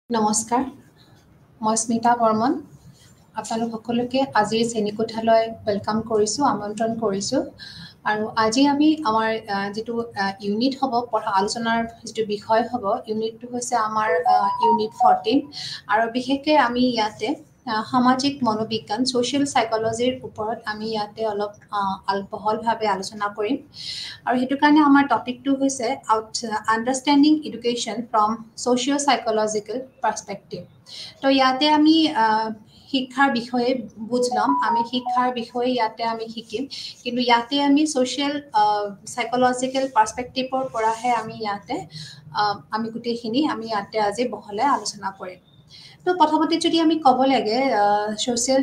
নমস্কাৰ, মই স্মিতা বৰ্মন। আপোনালোক সকলোকে আজিৰ শ্ৰেণীকোঠালৈ ৱেলকাম কৰিছোঁ, আমন্ত্ৰণ কৰিছোঁ। আৰু আজি আমি আমাৰ যিটো ইউনিট হ'ব, পঢ়া আলোচনাৰ যিটো বিষয় হ'ব, ইউনিটটো হৈছে আমাৰ ইউনিট 14। আৰু বিশেষকৈ আমি ইয়াতে সামাজিক মনোবিজ্ঞান, ছ'চিয়েল চাইক'লজিৰ ওপৰত আমি ইয়াতে অলপ বহলভাৱে আলোচনা কৰিম। আৰু সেইটো কাৰণে আমাৰ টপিকটো হৈছে understanding education from socio' psychological perspective. তো ইয়াতে আমি শিক্ষাৰ বিষয়ে বুজ ল'ম, আমি শিক্ষাৰ বিষয়ে ইয়াতে আমি শিকিম, কিন্তু ইয়াতে আমি ছ'চিয়েল চাইক'লজিকেল পাৰ্চপেক্টিভৰ পৰাহে আমি ইয়াতে আমি গোটেইখিনি আমি ইয়াতে আজি বহলাই আলোচনা কৰিম। তো প্ৰথমতে যদি আমি ক'ব লাগে ছ'চিয়েল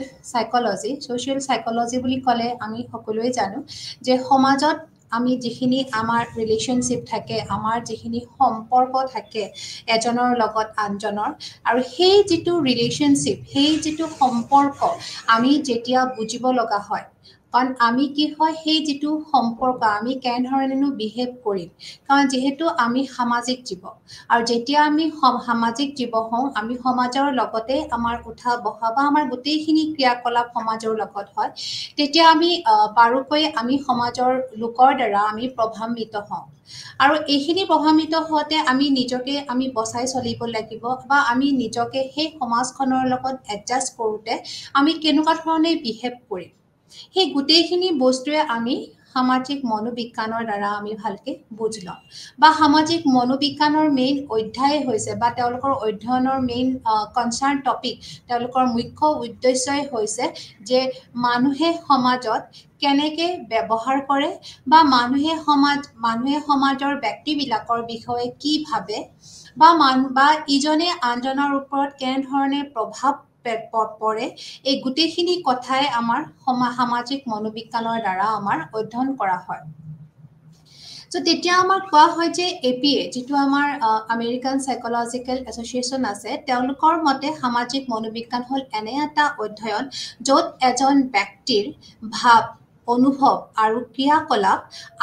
চাইক'লজি বুলি ক'লে আমি সকলোৱে জানো যে সমাজত আমি যিখিনি আমাৰ ৰিলেশ্যনশ্বিপ থাকে, আমাৰ যিখিনি সম্পৰ্ক থাকে এজনৰ লগত আনজনৰ, আৰু সেই যিটো ৰিলেশ্যনশ্বিপ, সেই যিটো সম্পৰ্ক আমি যেতিয়া বুজিব লগা হয়, কাৰণ আমি কি হয় সেই যিটো সম্পৰ্ক আমি কেনেধৰণেনো বিহেভ কৰিম, কাৰণ যিহেতু আমি সামাজিক জীৱ, আৰু যেতিয়া আমি সামাজিক জীৱ হওঁ, আমি সমাজৰ লগতে আমাৰ উঠা বহা বা আমাৰ গোটেইখিনি ক্ৰিয়াকলাপ সমাজৰ লগত হয়, তেতিয়া আমি বাৰুকৈ আমি সমাজৰ লোকৰ দ্বাৰা আমি প্ৰভাৱান্বিত হওঁ। আৰু এইখিনি প্ৰভাৱান্বিত হওঁতে আমি নিজকে আমি বচাই চলিব লাগিব, বা আমি নিজকে সেই সমাজখনৰ লগত এডজাষ্ট কৰোঁতে আমি কেনেকুৱা ধৰণে বিহেভ কৰিম, সেই গোটেইখিনি বস্তুৱে আমি সামাজিক মনোবিজ্ঞানৰ দ্বাৰা আমি ভালকৈ বুজ লওঁ। বা সামাজিক মনোবিজ্ঞানৰ মেইন অধ্যায় হৈছে, বা তেওঁলোকৰ অধ্যয়নৰ মেইন কনচাৰ্ণ টপিক, তেওঁলোকৰ মুখ্য উদ্দেশ্যই হৈছে যে মানুহে সমাজত কেনেকৈ ব্যৱহাৰ কৰে, বা মানুহে সমাজৰ ব্যক্তিবিলাকৰ বিষয়ে কি ভাবে, বা ইজনে আনজনৰ ওপৰত কেনেধৰণে প্ৰভাৱ পৰে, এই গোটেইখিনি কথাই আমাৰ সামাজিক মনোবিজ্ঞানৰ দ্বাৰা আমাৰ অধ্যয়ন কৰা হয়। চ' তেতিয়া আমাক কোৱা হয় যে APA, যিটো আমাৰ আমেৰিকান চাইক'লজিকেল এছ'চিয়েশ্যন আছে, তেওঁলোকৰ মতে সামাজিক মনোবিজ্ঞান হ'ল এনে এটা অধ্যয়ন য'ত এজন ব্যক্তিৰ ভাৱ, অনুভৱ আৰু ক্ৰিয়াকলাপ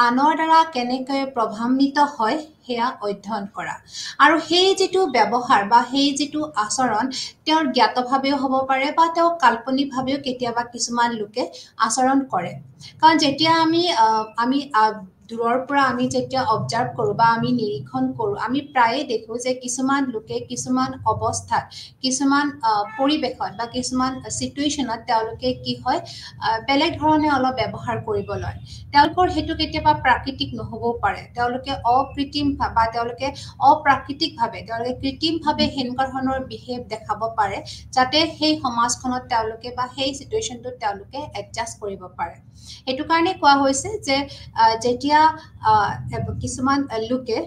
আনৰ দ্বাৰা কেনেকৈ প্ৰভাৱান্বিত হয় সেয়া অধ্যয়ন কৰা। আৰু সেই যিটো ব্যৱহাৰ বা সেই যিটো আচৰণ তেওঁৰ জ্ঞাতভাৱেও হ'ব পাৰে, বা তেওঁ কাল্পনিকভাৱেও কেতিয়াবা কিছুমান লোকে আচৰণ কৰে। কাৰণ যেতিয়া আমি দূৰৰ পৰা আমি যেতিয়া অবজাৰ্ভ কৰোঁ বা আমি নিৰীক্ষণ কৰোঁ, আমি প্ৰায়ে দেখোঁ যে কিছুমান লোকে কিছুমান অৱস্থাত, কিছুমান পৰিৱেশত বা কিছুমান চিটুৱেশ্যনত তেওঁলোকে কি হয় বেলেগ ধৰণে অলপ ব্যৱহাৰ কৰিব লয়। তেওঁলোকৰ সেইটো কেতিয়াবা প্ৰাকৃতিক নহ'বও পাৰে, তেওঁলোকে অপ্ৰাকৃতিকভাৱে তেওঁলোকে কৃত্ৰিমভাৱে সেনেকুৱা ধৰণৰ বিহেভ দেখাব পাৰে, যাতে সেই সমাজখনত তেওঁলোকে বা সেই চিটুৱেশ্যনটোত তেওঁলোকে এডজাষ্ট কৰিব পাৰে। সেইটো কাৰণে কোৱা হৈছে যে যেতিয়া কিছুমান লোকে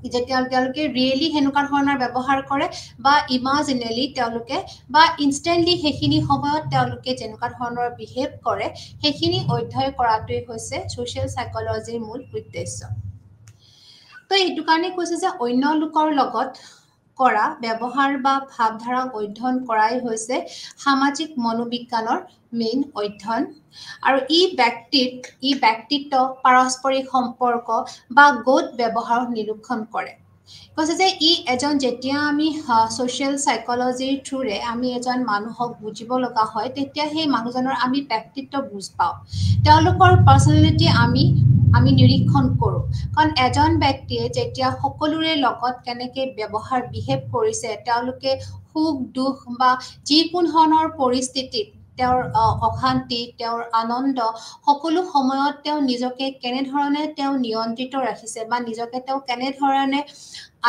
তেওঁলোকে ৰিয়েলি সেনেকুৱা ধৰণৰ ব্যৱহাৰ কৰে, বা ইমাজিনেলি তেওঁলোকে বা ইনষ্টেণ্টলি সেইখিনি সময়ত তেওঁলোকে যেনেকুৱা ধৰণৰ বিহেভ কৰে, সেইখিনি অধ্যয়ন কৰাটোৱেই হৈছে ছ'চিয়েল চাইক'লজিৰ মূল উদ্দেশ্য। তো এইটো কাৰণে কৈছে যে অন্য লোকৰ লগত কৰা ব্যৱহাৰ বা ভাৱধাৰা অধ্যয়ন কৰাই হৈছে সামাজিক মনোবিজ্ঞানৰ মেইন অধ্যয়ন। আৰু ই ব্যক্তিত্ব, পাৰস্পৰিক সম্পৰ্ক বা গোট ব্যৱহাৰ নিৰীক্ষণ কৰে। কৈছে যে যেতিয়া আমি ছ'চিয়েল চাইক'লজিৰ থ্ৰুৰে আমি এজন মানুহক বুজিব লগা হয়, তেতিয়া সেই মানুহজনৰ আমি ব্যক্তিত্ব বুজ পাওঁ, তেওঁলোকৰ পাৰ্চনেলিটি আমি নিৰীক্ষণ কৰোঁ। কাৰণ এজন ব্যক্তিয়ে যেতিয়া সকলোৰে লগত কেনেকৈ বিহেভ কৰিছে, তেওঁলোকে সুখ দুখ বা যিকোনো ধৰণৰ পৰিস্থিতিত তেওঁৰ অশান্তি, তেওঁৰ আনন্দ, সকলো সময়ত তেওঁ নিজকে কেনেধৰণে তেওঁ নিয়ন্ত্ৰিত ৰাখিছে, বা নিজকে তেওঁ কেনেধৰণে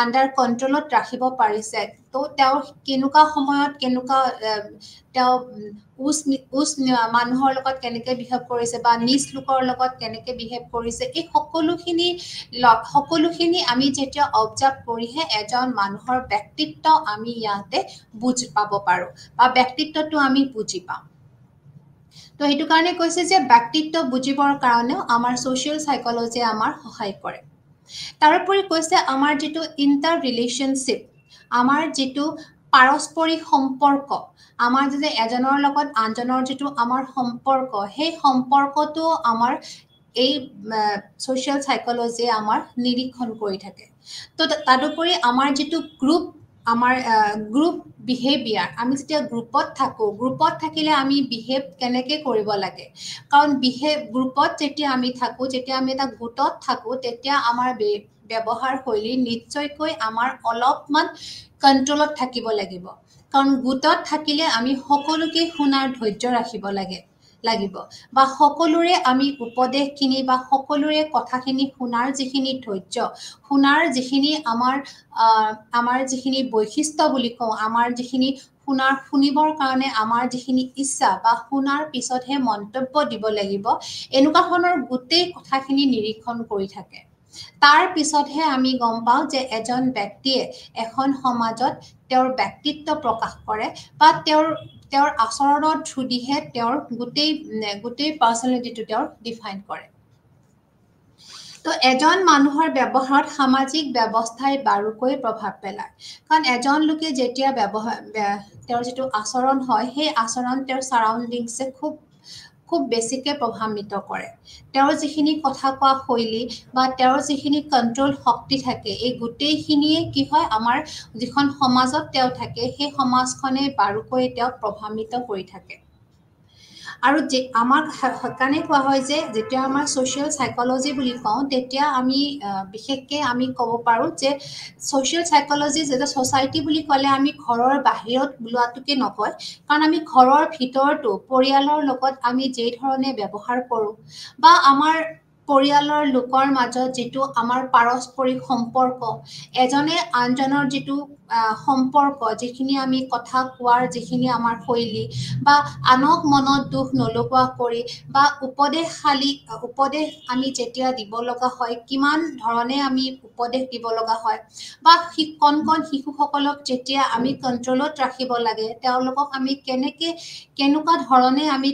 আণ্ডাৰ কণ্ট্ৰলত ৰাখিব পাৰিছে, তো তেওঁ কেনেকুৱা সময়ত তেওঁ উচ মানুহৰ লগত কেনেকৈ বিহেভ কৰিছে, বা নিজ লোকৰ লগত কেনেকৈ বিহেভ কৰিছে, এই সকলোখিনি আমি যেতিয়া অবজাৰ্ভ কৰিহে এজন মানুহৰ ব্যক্তিত্ব আমি ইয়াতে বুজি পাব পাৰোঁ, বা ব্যক্তিত্বটো আমি বুজি পাওঁ। তো সেইটো কাৰণে কৈছে যে ব্যক্তিত্ব বুজিবৰ কাৰণেও আমাৰ ছ'চিয়েল চাইক'লজিয়ে আমাৰ সহায় কৰে। তাৰোপৰি কৈছে আমাৰ যিটো ইণ্টাৰ ৰিলেশ্যনশ্বিপ, আমাৰ যিটো পাৰস্পৰিক সম্পৰ্ক, আমাৰ যে এজনৰ লগত আনজনৰ যিটো আমাৰ সম্পৰ্ক, সেই সম্পৰ্কটো আমাৰ এই ছ'চিয়েল চাইক'লজিয়ে আমাৰ নিৰীক্ষণ কৰি থাকে। তো তাৰোপৰি আমাৰ যিটো গ্ৰুপ আমাৰ গ্ৰুপ বিহেভিয়াৰ আমি যেতিয়া গ্ৰুপত থাকোঁ গ্ৰুপত থাকিলে আমি বিহেভ কেনেকৈ কৰিব লাগে কাৰণ গ্ৰুপত যেতিয়া আমি থাকোঁ যেতিয়া আমি এটা গোটত থাকোঁ তেতিয়া আমাৰ ব্যৱহাৰ শৈলী নিশ্চয়কৈ আমাৰ অলপমান কণ্ট্ৰলত থাকিব লাগিব কাৰণ গোটত থাকিলে আমি সকলোকে শুনাৰ ধৈৰ্য ৰাখিব লাগিব বা সকলোৰে আমি উপদেশখিনি বা সকলোৰে কথাখিনি শুনাৰ যিখিনি ধৈৰ্য শুনাৰ যিখিনি আমাৰ যিখিনি বৈশিষ্ট্য বুলি কওঁ আমাৰ যিখিনি শুনিবৰ কাৰণে আমাৰ যিখিনি ইচ্ছা বা শুনাৰ পিছতহে মন্তব্য দিব লাগিব এনেকুৱা ধৰণৰ গোটেই কথাখিনি নিৰীক্ষণ কৰি থাকে তাৰ পিছতহে আমি গম পাওঁ যে এজন ব্যক্তিয়ে এখন সমাজত তেওঁৰ ব্যক্তিত্ব প্ৰকাশ কৰে বা তেওঁৰ আচৰণৰ থ্ৰুদিহে তেওঁৰ গোটেই পাৰ্চনেলিটিটো তেওঁৰ ডিফাইন কৰে তো এজন মানুহৰ ব্যৱহাৰত সামাজিক ব্যৱস্থাই বাৰুকৈ প্ৰভাৱ পেলায় কাৰণ এজন লোকে যেতিয়া তেওঁৰ যিটো আচৰণ হয় সেই আচৰণ তেওঁৰ চাৰাউণ্ডিংছে খুব বেছিকৈ প্ৰভাৱিত কৰে তেওঁৰ যিখিনি কথা কোৱা শৈলী বা তেওঁৰ যিখিনি কণ্ট্ৰল শক্তি থাকে এই গোটেইখিনিয়ে কি হয় আমাৰ যিখন সমাজত তেওঁ থাকে সেই সমাজখনে বাৰুকৈ তেওঁক প্ৰভাৱিত কৰি থাকে আৰু আমাক সেইকাৰণে কোৱা হয় যে যেতিয়া আমাৰ ছ'চিয়েল চাইক'লজি বুলি কওঁ তেতিয়া আমি বিশেষকৈ আমি ক'ব পাৰোঁ যে ছ'চিয়েল চাইক'লজি যেতিয়া ছ'চাইটি বুলি ক'লে আমি ঘৰৰ বাহিৰত লোৱাটোকে নকয় কাৰণ আমি ঘৰৰ ভিতৰতো পৰিয়ালৰ লগত আমি যেই ধৰণে ব্যৱহাৰ কৰোঁ বা আমাৰ পৰিয়ালৰ লোকৰ মাজত যিটো আমাৰ পাৰস্পৰিক সম্পৰ্ক এজনে আনজনৰ যিটো সম্পৰ্ক যিখিনি আমি কথা কোৱাৰ যিখিনি আমাৰ শৈলী বা আনক মনত দুখ নলগোৱা কৰি বা উপদেশ আমি যেতিয়া দিব লগা হয় কিমান ধৰণে আমি উপদেশ দিব লগা হয় বা কণ শিশুসকলক যেতিয়া আমি কণ্ট্ৰলত ৰাখিব লাগে তেওঁলোকক আমি কেনেকুৱা ধৰণে আমি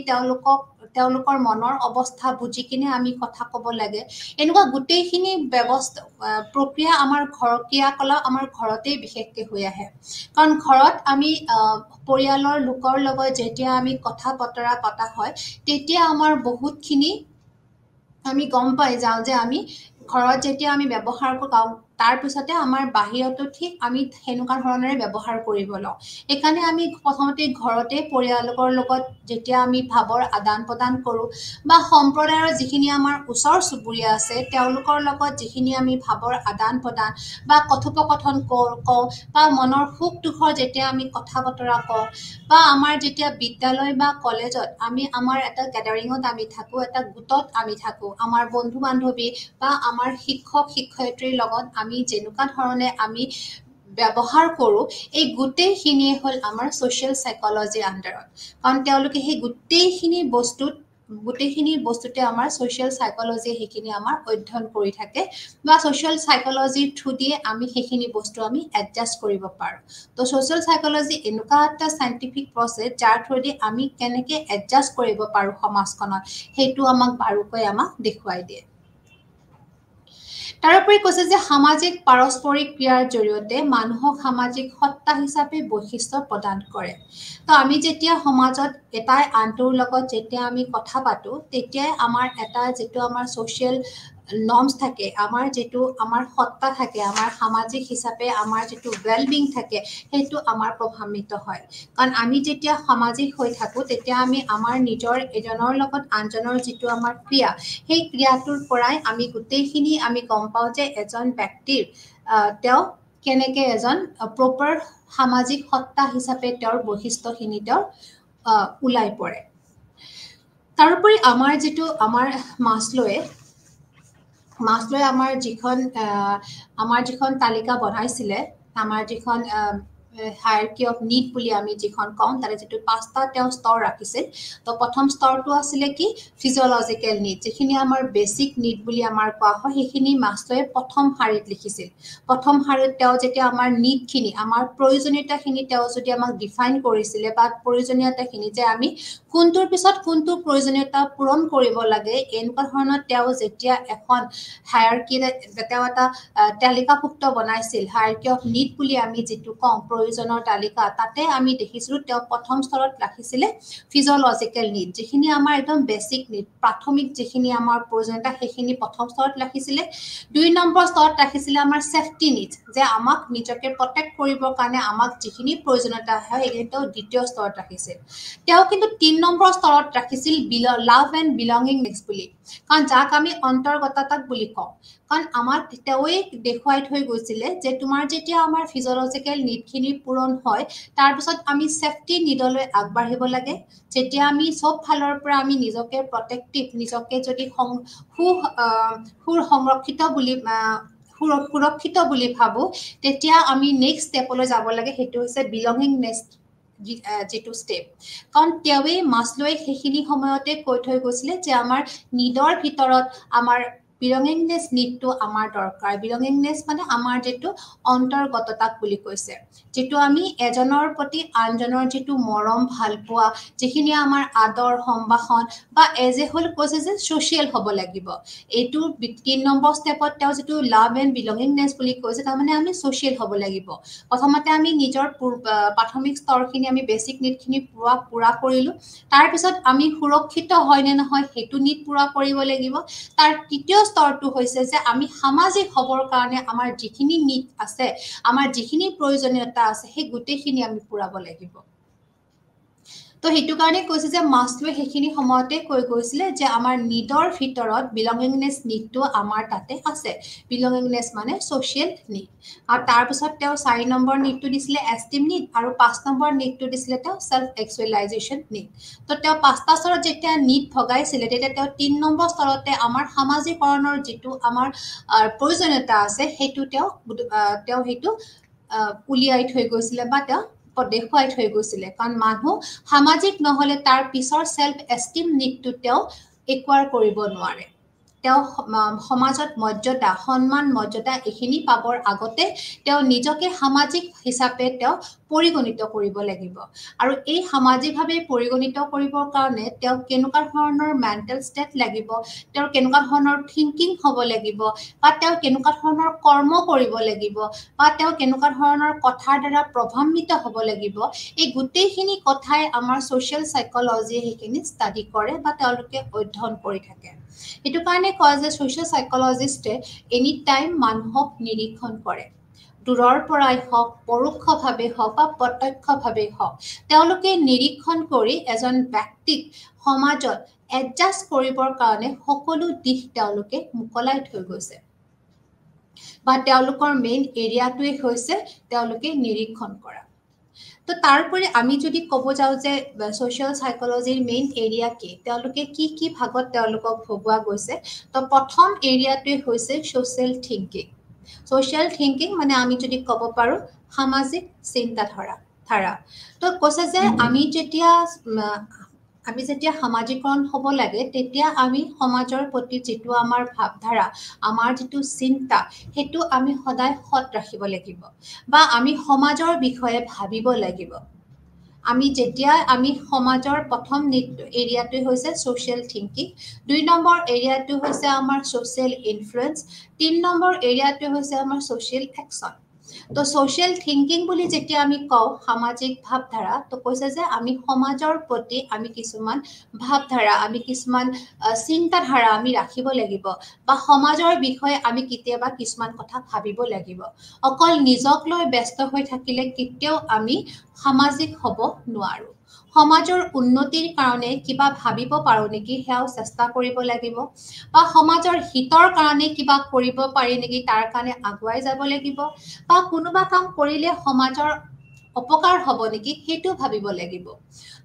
তেওঁলোকৰ মনৰ অৱস্থা বুজি কিনে আমি কথা ক'ব লাগে এনেকুৱা গোটেইখিনি প্ৰক্ৰিয়া আমাৰ ক্ৰিয়াকলাপ আমাৰ ঘৰতেই বিশেষকৈ হৈ আহে কাৰণ ঘৰত আমি পৰিয়ালৰ লোকৰ লগত যেতিয়া আমি কথা বতৰা পতা হয় তেতিয়া আমাৰ বহুতখিনি আমি গম পাই যাওঁ যে আমি ঘৰত যেতিয়া আমি ব্যৱহাৰ কৰোঁ তাৰপিছতে আমাৰ বাহিৰতো ঠিক আমি সেনেকুৱা ধৰণেৰে ব্যৱহাৰ কৰিব লওঁ সেইকাৰণে আমি প্ৰথমতে ঘৰতে পৰিয়ালৰ লগত যেতিয়া আমি ভাৱৰ আদান প্ৰদান কৰোঁ বা সম্প্ৰদায়ৰ যিখিনি আমাৰ ওচৰ চুবুৰীয়া আছে তেওঁলোকৰ লগত যিখিনি আমি ভাৱৰ আদান প্ৰদান বা কথোপকথন কওঁ বা মনৰ সুখ দুখৰ যেতিয়া আমি কথা বতৰা কওঁ বা আমাৰ যেতিয়া বিদ্যালয় বা কলেজত আমি আমাৰ এটা গেডাৰিঙত আমি থাকোঁ এটা গোটত আমি থাকোঁ আমাৰ বন্ধু বান্ধৱী বা আমাৰ শিক্ষক শিক্ষয়িত্ৰীৰ লগত আমি যেনেকুৱা ধৰণে আমি ব্যৱহাৰ কৰোঁ এই গোটেইখিনিয়ে হ'ল আমাৰ ছ'চিয়েল চাইক'লজিৰ আণ্ডাৰত কাৰণ তেওঁলোকে সেই গোটেইখিনি বস্তুতে আমাৰ ছ'চিয়েল চাইক'লজি সেইখিনি আমাৰ অধ্যয়ন কৰি থাকে বা ছ'চিয়েল চাইক'লজিৰ থ্ৰু দিয়ে আমি সেইখিনি বস্তু আমি এডজাষ্ট কৰিব পাৰোঁ তো ছ'চিয়েল চাইক'লজি এনেকুৱা এটা চাইণ্টিফিক প্ৰচেছ যাৰ থ্ৰুদি আমি কেনেকৈ এডজাষ্ট কৰিব পাৰোঁ সমাজখনত সেইটো আমাক বাৰুকৈ দেখুৱাই দিয়ে তাৰোপৰি কৈছে যে সামাজিক পাৰস্পৰিক ক্ৰিয়াৰ জৰিয়তে মানুহক সামাজিক সত্তা হিচাপে বৈশিষ্ট্য প্ৰদান কৰে তো আমি যেতিয়া সমাজত এটাই আনটোৰ লগত যেতিয়া আমি কথা পাতোঁ তেতিয়াই আমাৰ এটা যিটো আমাৰ ছ'চিয়েল নৰ্মছ থাকে আমাৰ যিটো আমাৰ সত্তা থাকে আমাৰ সামাজিক হিচাপে আমাৰ যিটো ৱেলবিং থাকে সেইটো আমাৰ প্ৰভাৱিত হয় কাৰণ আমি যেতিয়া সামাজিক হৈ থাকোঁ তেতিয়া আমি আমাৰ নিজৰ এজনৰ লগত আনজনৰ যিটো আমাৰ ক্ৰিয়া সেই ক্ৰিয়াটোৰ পৰাই আমি গোটেইখিনি আমি গম পাওঁ যে এজন ব্যক্তিৰ তেওঁ কেনেকৈ এজন প্ৰপাৰ সামাজিক সত্তা হিচাপে তেওঁৰ বৈশিষ্ট্যখিনি তেওঁৰ ওলাই পৰে তাৰোপৰি আমাৰ মাছলয়ে আমাৰ যিখন তালিকা বনাইছিলে আমাৰ যিখন হায়াৰকি অফ নিড বুলি আমি যিখন কওঁ তাতে যিটো 5টা তেওঁ স্তৰ ৰাখিছিল তো প্ৰথম স্তৰটো আছিলে কি ফিজিঅলজিকেল নিড যিখিনি আমাৰ বেচিক নিড বুলি আমাৰ কোৱা হয় সেইখিনি মাছলয়ে প্ৰথম শাৰীত লিখিছিল প্ৰথম শাৰীত তেওঁ যেতিয়া আমাৰ নিডখিনি আমাৰ প্ৰয়োজনীয়তাখিনি তেওঁ যদি আমাক ডিফাইন কৰিছিলে বা প্ৰয়োজনীয়তাখিনি যে আমি কোনটোৰ পিছত কোনটো প্ৰয়োজনীয়তা পূৰণ কৰিব লাগে এনেকুৱা ধৰণৰ তেওঁ যেতিয়া এখন হায়াৰকি তেওঁ এটা তালিকাভুক্ত বনাইছিল হায়াৰকি অফ নিড বুলি আমি যিটো কওঁ প্ৰয়োজনৰ তালিকা তাতে আমি দেখিছিলো তেওঁ প্ৰথম স্তৰত ৰাখিছিলে ফিজিঅলজিক্যাল নিড যিখিনি আমাৰ একদম বেসিক নিড প্ৰাথমিক যিখিনি আমাৰ প্ৰয়োজনীয়তা সেইখিনি প্ৰথম স্তৰত ৰাখিছিলে 2 নম্বৰ স্তৰত ৰাখিছিলে আমাৰ সেফটি নিড যে আমাক নিজকে প্ৰটেক্ট কৰিবৰ কাৰণে আমাক যিখিনি প্ৰয়োজনীয়তা হয় এইটো দ্বিতীয় স্তৰত ৰাখিছিল তেওঁ কিন্তু 3 নম্বৰ স্তৰত ৰাখিছিল লাভ এণ্ড বিলংগিং নেক্সট বুলি কাৰণ যাক আমি অন্তৰ্গততাক বুলি কওঁ কাৰণ আমাক তেৱে দেখুৱাই থৈ গৈছিলে যে তোমাৰ যেতিয়া আমাৰ ফিজিঅলজিক্যাল নিডখিনি পূৰণ হয় তাৰ পিছত আমি সেফটি নিডলৈ আগবাঢ়িব লাগে যেতিয়া আমি সব ফালৰ পৰা আমি নিজকে প্ৰটেক্টিভ নিজকে যদি সংৰক্ষিত বুলি সুৰক্ষিত বুলি ভাবো তেতিয়া আমি নেক্সট ষ্টেপলৈ যাব লাগে সেইটো হৈছে বিলংগিংনেছ যেটো স্টেপ কাৰণ তেৱে মাছলৈ সেইখিনি সময়তে কৈ থৈ গৈছিলে যে আমাৰ নিডৰ ভিতৰত আমাৰ বিলংগিংনেছ নিডটো আমাৰ দৰকাৰ বিলংগিংনেছ মানে আমাৰ যেটো অন্তৰ্গততাক বুলি কৈছে যেটো আমি এজনৰ প্ৰতি আনজনৰ যেটো মৰম ভাল পোৱা যিখিনি আমাৰ আদৰ সম্ভাষণ বা এজ এ হোল কৈছে যে সোশ্যাল হ'ব লাগিব এইটো 3 নম্বৰ ষ্টেপত তেওঁ যেটো লাভ এণ্ড বিলংগিংনেছ বুলি কৈছে তাৰ মানে আমি সোশ্যাল হ'ব লাগিব প্ৰথমতে আমি নিজৰ প্ৰাথমিক স্তৰখিনি আমি বেসিক নিডখিনি পুৰা কৰিলো তাৰ পিছত আমি সুৰক্ষিত হয় নে নহয় হেতু নিড পুৰা কৰিব লাগিব তাৰ তৃতীয় স্তৰটো হৈছে যে আমি সামাজিক হবৰ কাৰণে আমাৰ যিখিনি নিড আছে আমাৰ যিখিনি প্ৰয়োজনীয়তা আছে সেই গুটেখিনি আমি পুৰাব লাগিব তো হেতু কাৰণে কৈছে যে মাছলৈ সেইখিনি সময়তে কৈ গৈছিলে যে আমাৰ নিডৰ ভিতৰত বিলংগিংনেছ নিডটো আমাৰ তাতে আছে বিলংগিংনেছ মানে সোশ্যাল নিড আৰু তাৰ পিছত তেওঁ 4 নম্বৰ নিডটো দিছিলে এষ্টিম নিড আৰু 5 নম্বৰ নিডটো দিছিলে তেওঁ সেলফ এক্সুৱেলাইজেশ্যন নিড তো তেওঁ পাঁচটা স্তৰত যেতিয়া নিড ভগাইছিলে তেতিয়া তেওঁ 3 নম্বৰ স্তৰতে আমাৰ সামাজিকৰণৰ যেটো আমাৰ প্ৰয়োজনীয়তা আছে হেতু তেওঁ হেতু উলিয়াই থৈ গৈছিলে বা তেওঁ দেখুৱাই থৈ গৈছিলে কাৰণ মানুহ সামাজিক নহলে তাৰ পিছৰ সেলফ এষ্টিম নিডটো তেওঁ একোৱাৰ কৰিব নোৱাৰে তেওঁ সমাজত মৰ্যাদা সন্মান মৰ্যাদা এখিনি পাবৰ আগতে তেওঁ নিজকে সামাজিক হিচাপে তেওঁ পৰিগণিত কৰিব লাগিব আৰু এই সামাজিকভাৱে পৰিগণিত কৰিবৰ কাৰণে তেওঁ কেনেকুৱা ধৰণৰ মেন্টাল ষ্টেট লাগিব তেওঁ কেনেকুৱা ধৰণৰ থিংকিং হ'ব লাগিব বা তেওঁ কেনেকুৱা ধৰণৰ কৰ্ম কৰিব লাগিব বা তেওঁ কেনেকুৱা ধৰণৰ কথাৰ দ্বাৰা প্ৰভাৱিত হ'ব লাগিব এই গুটেইখিনি কথাই আমাৰ সোশ্যাল সাইকোলজি হেখিনি ষ্টাডি কৰে বা তেওঁলোকে অধ্যয়ন কৰি থাকে এটো কাৰণে কয় যে সোশ্যাল সাইকোলজিষ্টে এনি টাইম মানুহক নিৰীক্ষণ কৰে দূৰৰ পৰাই হওক পৰোক্ষভাৱে হওক বা প্ৰত্যক্ষভাৱে হওক তেওঁলোকে নিৰীক্ষণ কৰি এজন ব্যক্তিক সমাজত এডজাষ্ট কৰিবৰ কাৰণে সকলো দিশ তেওঁলোকে মুকলাই থৈ গৈছে বা তেওঁলোকৰ মেইন এৰিয়াটোৱে হৈছে তেওঁলোকে নিৰীক্ষণ কৰা তো তাৰপৰে আমি যদি কব যাও যে সোশ্যাল সাইকোলজিৰ মেইন এৰিয়া কি তেওঁলোকে কি ভাগত তেওঁলোকক ভগোৱা গৈছে তো প্ৰথম এৰিয়াটোৱে হৈছে সোশ্যাল থিংকিং মানে আমি যদি কব পাৰো সামাজিক চিন্তাধাৰা তো কৈছে যে আমি যেতিয়া সামাজিকৰণ হ'ব লাগে তেতিয়া আমি সমাজৰ প্ৰতি যেটো আমাৰ ভাৱধাৰা আমাৰ যেটো চিন্তা হেতু আমি সদায় সৎ ৰাখিব লাগিব বা আমি সমাজৰ বিষয়ে ভাবিব লাগিব আমি যেতিয়া আমি সমাজৰ প্ৰথম এৰিয়াটো হৈছে সোশ্যাল থিংকিং 2 নম্বৰ এৰিয়াটো হৈছে আমাৰ সোশ্যাল ইনফ্লুয়েন্স 3 নম্বৰ এৰিয়াটো হৈছে আমাৰ সোশ্যাল অ্যাকশন তো সোশ্যাল থিংকিং বুলি যেতিয়া আমি কও সামাজিক ভাৱধাৰা তো কৈছে যে আমি সমাজৰ প্ৰতি আমি কিছুমান ভাৱধাৰা আমি কিছুমান চিন্তাধাৰা আমি ৰাখিব লাগিব বা সমাজৰ বিষয়ে আমি কেতিয়াবা কিছুমান কথা ভাবিব লাগিব অকল নিজক লৈ ব্যস্ত হৈ থাকিলে কেতিয়াও আমি সামাজিক হ'ব নোৱাৰো সমাজৰ উন্নতিৰ কাৰণে কিবা ভাবিব পাৰো নেকি হেও চেষ্টা কৰিব লাগিব বা সমাজৰ হিতৰ কাৰণে কিবা কৰিব পাৰি নেকি তাৰ কাৰণে আগুৱাই যাব লাগিব বা কোনোবা কাম কৰিলে সমাজৰ অপকাৰ হ'ব নেকি হেতু ভাবিব লাগিব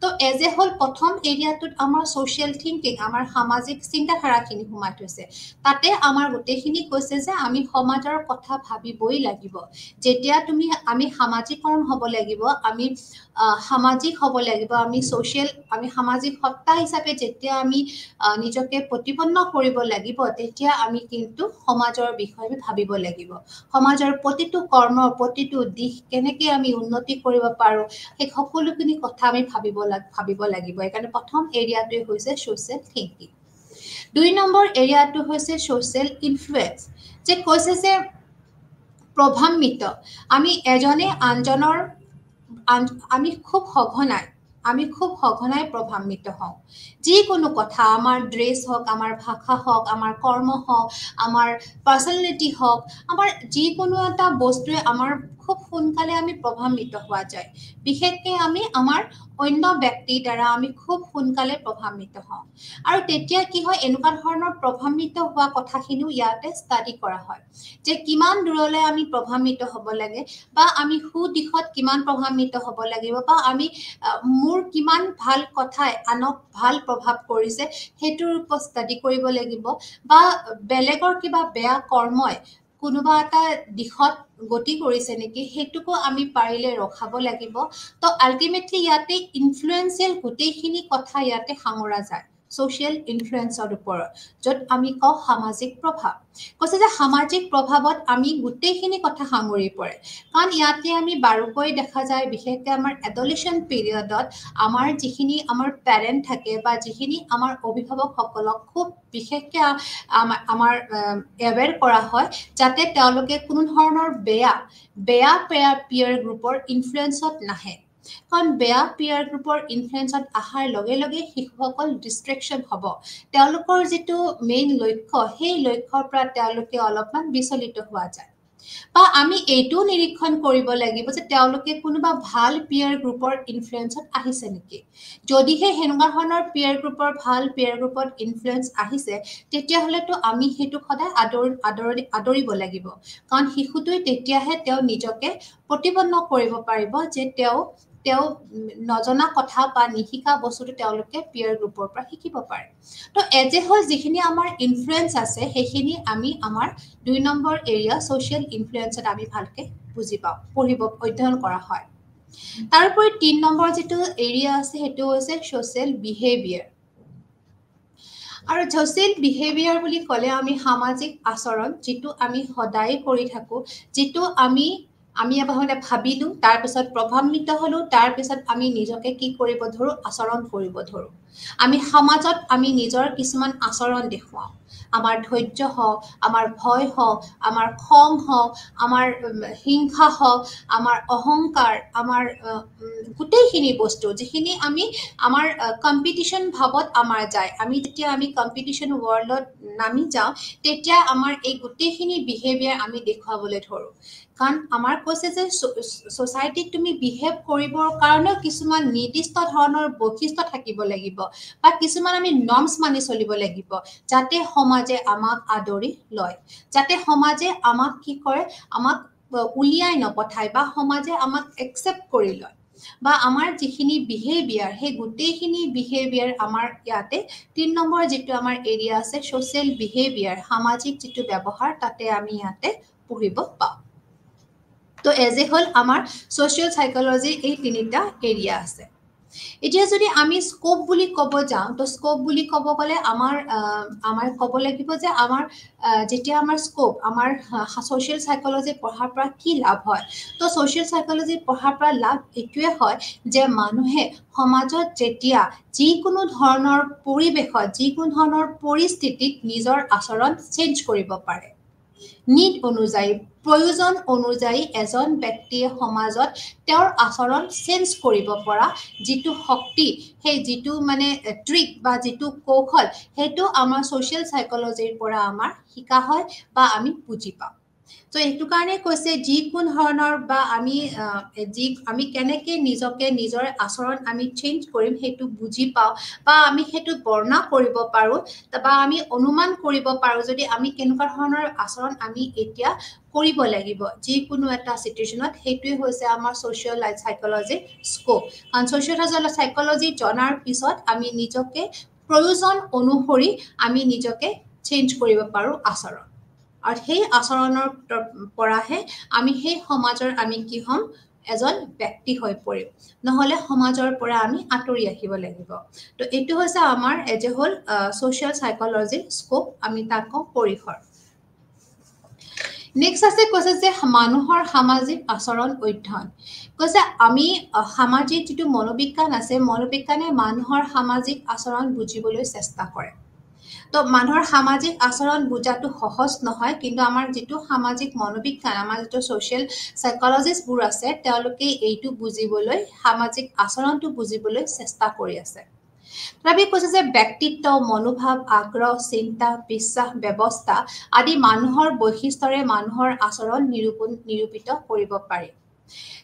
তো এজ এ হোল প্ৰথম এৰিয়াটোত আমাৰ সোশ্যাল থিংকিং আমাৰ সামাজিক চিন্তাধাৰাখিনি সোমাই থৈছে তাতে আমাৰ গোটেইখিনি কৈছে যে আমি সমাজৰ কথা ভাবিবই লাগিব যেতিয়া আমি সামাজিকৰণ হ'ব লাগিব আমি সামাজিক হ'ব লাগিব আমি সামাজিক সত্তা হিচাপে যেতিয়া আমি নিজকে প্ৰতিপন্ন কৰিব লাগিব তেতিয়া আমি কিন্তু সমাজৰ বিষয়ে ভাবিব লাগিব সমাজৰ প্ৰতিটো কৰ্ম প্ৰতিটো দিশ কেনেকৈ আমি উন্নতি কৰিব পাৰো এই সকলোখিনি কথা আমি ভাবিব লাগিব এইকাৰণে প্ৰথম এৰিয়াটোৱে হৈছে সোশ্যাল থিংকিং 2 নম্বৰ এৰিয়াটো হৈছে সোশ্যাল ইনফ্লুয়েন্স যে কৈছে যে প্ৰভাৱিত আমি এজনে আনজনৰ আমি খুব সঘনাই প্ৰভাৱিত হওঁ যিকোনো কথা আমাৰ ড্ৰেছ হওক আমাৰ ভাষা হওক আমাৰ কৰ্ম হওক আমাৰ পাৰ্চনেলিটি হওক আমাৰ যিকোনো এটা বস্তুৱে আমাৰ খুব সোনকালে আমি প্ৰভাৱিত হোৱা যায় বিশেষকৈ আমি আমাৰ অন্য ব্যক্তিৰ দ্বাৰা আমি খুব সোনকালে প্ৰভাৱিত হওঁ আৰু তেতিয়া কি হয় এনেকুৱা ধৰণৰ প্ৰভাৱিত হোৱা কথাখিনিও ইয়াতে ষ্টাডি কৰা হয় যে কিমান দূৰলৈ আমি প্ৰভাৱিত হ'ব লাগে বা আমি সুদিশত কিমান প্ৰভাৱিত হ'ব লাগিব বা আমি মোৰ কিমান ভাল কথাই আনক ভাল প্ৰভাৱ কৰিছে সেইটোৰ ওপৰত ষ্টাডি কৰিব লাগিব বা বেলেগৰ কিবা বেয়া কৰ্মই কোনোবা এটা দিশত গতি কৰিছে নেকি সেইটোকো আমি পাৰিলে ৰখাব লাগিব তো আল্টিমেটলি ইয়াতে ইনফ্লুৱেঞ্চিয়েল গোটেইখিনি কথা ইয়াতে সাঙুৰা যায় social ইনফ্লুৱেঞ্চৰ ওপৰত য'ত আমি কওঁ সামাজিক প্ৰভাৱ কৈছে যে সামাজিক প্ৰভাৱত আমি গোটেইখিনি কথা সাঙুৰি পৰে কাৰণ ইয়াতে আমি বাৰুকৈ দেখা যায় বিশেষকৈ আমাৰ এডলেচেণ্ট পিৰিয়ডত আমাৰ যিখিনি আমাৰ পেৰেণ্ট থাকে বা যিখিনি আমাৰ অভিভাৱকসকলক খুব বিশেষকৈ আমাৰ এৱেৰ কৰা হয় যাতে তেওঁলোকে কোনো ধৰণৰ বেয়া পিয়াৰ গ্ৰুপৰ ইনফ্লুৱেঞ্চত নাহে কাৰণ বেয়া পিয়াৰ গ্ৰুপৰ ইনফ্লুৱেঞ্চত অহাৰ লগে লগে শিশুসকল ডিষ্ট্ৰেকশ্যন হ'ব তেওঁলোকৰ যিটো মেইন লক্ষ্য সেই লক্ষ্যৰ পৰা তেওঁলোকে অলপমান বিচলিত হোৱা যায় বা আমি এইটো নিৰীক্ষণ কৰিব লাগিব যে তেওঁলোকে কোনোবা ভাল পিয়াৰ গ্ৰুপৰ ইনফ্লুৱেঞ্চত আহিছে নেকি যদিহে সেনেকুৱা ধৰণৰ ভাল পিয়াৰ গ্ৰুপত ইনফ্লুৱেঞ্চ আহিছে তেতিয়াহ'লেতো আমি সেইটো সদায় আদৰিব লাগিব কাৰণ শিশুটোৱে তেতিয়াহে তেওঁ নিজকে প্ৰতিপন্ন কৰিব পাৰিব যে তেওঁ নজনা কথা বা নিশিকা বস্তুটো তেওঁলোকে পিয়াৰ গ্ৰুপৰ পৰা শিকিব পাৰে তো এজ এ হ'ল যিখিনি আমাৰ ইনফ্লুৱেঞ্চ আছে সেইখিনি আমি আমাৰ 2 নম্বৰ এৰিয়া ছ'চিয়েল ইনফ্লুৱেঞ্চত আমি ভালকে বুজি পাওঁ অধ্যয়ন কৰা হয় তাৰোপৰি 3 নম্বৰ যিটো এৰিয়া আছে সেইটো হৈছে ছ'চিয়েল বিহেভিয়াৰ আৰু ছ'চিয়েল বিহেভিয়াৰ বুলি ক'লে আমি সামাজিক আচৰণ যিটো আমি সদায় কৰি থাকোঁ যিটো আমি এবাৰতে ভাবিলোঁ তাৰপিছত প্ৰভাৱিত হ'লোঁ তাৰপিছত আমি নিজকে কি কৰিব ধৰোঁ আচৰণ কৰিব ধৰোঁ আমি সমাজত আমি নিজৰ কিছুমান আচৰণ দেখুৱাওঁ আমাৰ ধৈৰ্য হওক আমাৰ ভয় হওক আমাৰ খং হওক আমাৰ হিংসা হওক আমাৰ অহংকাৰ আমাৰ গোটেইখিনি বস্তু যিখিনি আমি আমাৰ কম্পিটিশ্যন ভাৱত আমাৰ যায় আমি যেতিয়া আমি কম্পিটিশ্যন ৱৰ্ল্ডত নামি যাওঁ তেতিয়া আমাৰ এই গোটেইখিনি বিহেভিয়াৰ আমি দেখুৱাবলৈ ধৰোঁ কাৰণ আমাৰ কৈছে যে ছ'চাইটিত তুমি বিহেভ কৰিবৰ কাৰণেও কিছুমান নিৰ্দিষ্ট ধৰণৰ বৈশিষ্ট্য থাকিব লাগিব বা কিছুমান আমি নৰ্মছ মানি চলিব লাগিব যাতে সমাজে আমাক আদৰি লয় যাতে সমাজে আমাক কি কৰে আমাক উলিয়াই নপঠায় বা সমাজে আমাক একচেপ্ট কৰি লয় বা আমাৰ যিখিনি বিহেভিয়াৰ সেই গোটেইখিনি বিহেভিয়াৰ আমাৰ ইয়াতে 3 নম্বৰ যিটো আমাৰ এৰিয়া আছে ছ'চিয়েল বিহেভিয়াৰ সামাজিক যিটো ব্যৱহাৰ তাতে আমি ইয়াতে পঢ়িব পাওঁ তো এজ এ হ'ল আমাৰ ছ'চিয়েল সাইকোলজিৰ এই 3টা এৰিয়া আছে এতিয়া যদি আমি স্কোপ বুলি ক'ব যাওঁ তো স্কোপ বুলি ক'ব গ'লে আমাৰ ক'ব লাগিব যে আমাৰ যেতিয়া আমাৰ স্কোপ আমাৰ ছ'চিয়েল সাইকোলজি পঢ়াৰ পৰা কি লাভ হয় তো ছ'চিয়েল সাইকোলজি পঢ়াৰ পৰা লাভ এইটোৱে হয় যে মানুহে সমাজত যেতিয়া যিকোনো ধৰণৰ পৰিৱেশত যিকোনো ধৰণৰ পৰিস্থিতিত নিজৰ আচৰণ চেঞ্জ কৰিব পাৰে নিড অনুযায়ী প্ৰয়োজন অনুযায়ী এজন ব্যক্তিয়ে সমাজত তেওঁৰ আচৰণ চেঞ্জ কৰিব পৰা যিটো শক্তি সেই যিটো মানে ট্ৰিক বা যিটো কৌশল সেইটো আমাৰ ছ'চিয়েল সাইকোলজিৰ পৰা আমাৰ শিকা হয় বা আমি বুজি পাওঁ তো এইটো কাৰণে কৈছে যিকোনো ধৰণৰ বা আমি কেনেকৈ নিজকে নিজৰ আচৰণ আমি চেঞ্জ কৰিম সেইটো বুজি পাওঁ বা আমি সেইটো বৰ্ণনা কৰিব পাৰোঁ বা আমি অনুমান কৰিব পাৰোঁ যদি আমি কেনেকুৱা ধৰণৰ আচৰণ আমি এতিয়া কৰিব লাগিব যিকোনো এটা চিটুৱেশ্যনত সেইটোৱে হৈছে আমাৰ ছ'চিয়েল সাইকোলজিৰ স্কোপ কাৰণ ছ'চিয়েল সাইকোলজি জনাৰ পিছত আমি নিজকে প্ৰয়োজন অনুসৰি আমি নিজকে চেঞ্জ কৰিব পাৰোঁ আচৰণ আৰু সেই আচৰণৰ পৰাহে আমি সেই সমাজৰ আমি কি হ'ম এজন ব্যক্তি হৈ পৰিম নহ'লে সমাজৰ পৰা আমি আঁতৰি আহিব লাগিব তো এইটো হৈছে আমাৰ এজ এ হ'ল ছ'চিয়েল সাইকোলজিৰ স্কোপ আমি তাক কওঁ পৰিসৰ নেক্সট আছে কৈছে যে মানুহৰ সামাজিক আচৰণ অধ্যয়ন কৈছে আমি সামাজিক যিটো মনোবিজ্ঞান আছে মনোবিজ্ঞানে মানুহৰ সামাজিক আচৰণ বুজিবলৈ চেষ্টা কৰে তো মানুহৰ সামাজিক আচৰণ বুজাটো সহজ নহয়, কিন্তু আমাৰ যিটো সামাজিক মনোবিজ্ঞান, আমাৰ যিটো ছ'চিয়েল সাইকোলজিষ্টবোৰ আছে, তেওঁলোকে এইটো বুজিবলৈ, সামাজিক আচৰণটো বুজিবলৈ চেষ্টা কৰি আছে। তথাপি কৈছে যে ব্যক্তিত্ব, মনোভাৱ, আগ্ৰহ, চিন্তা, বিশ্বাস, ব্যৱস্থা আদি মানুহৰ বৈশিষ্ট্যৰে মানুহৰ আচৰণ নিৰূপিত কৰিব পাৰি।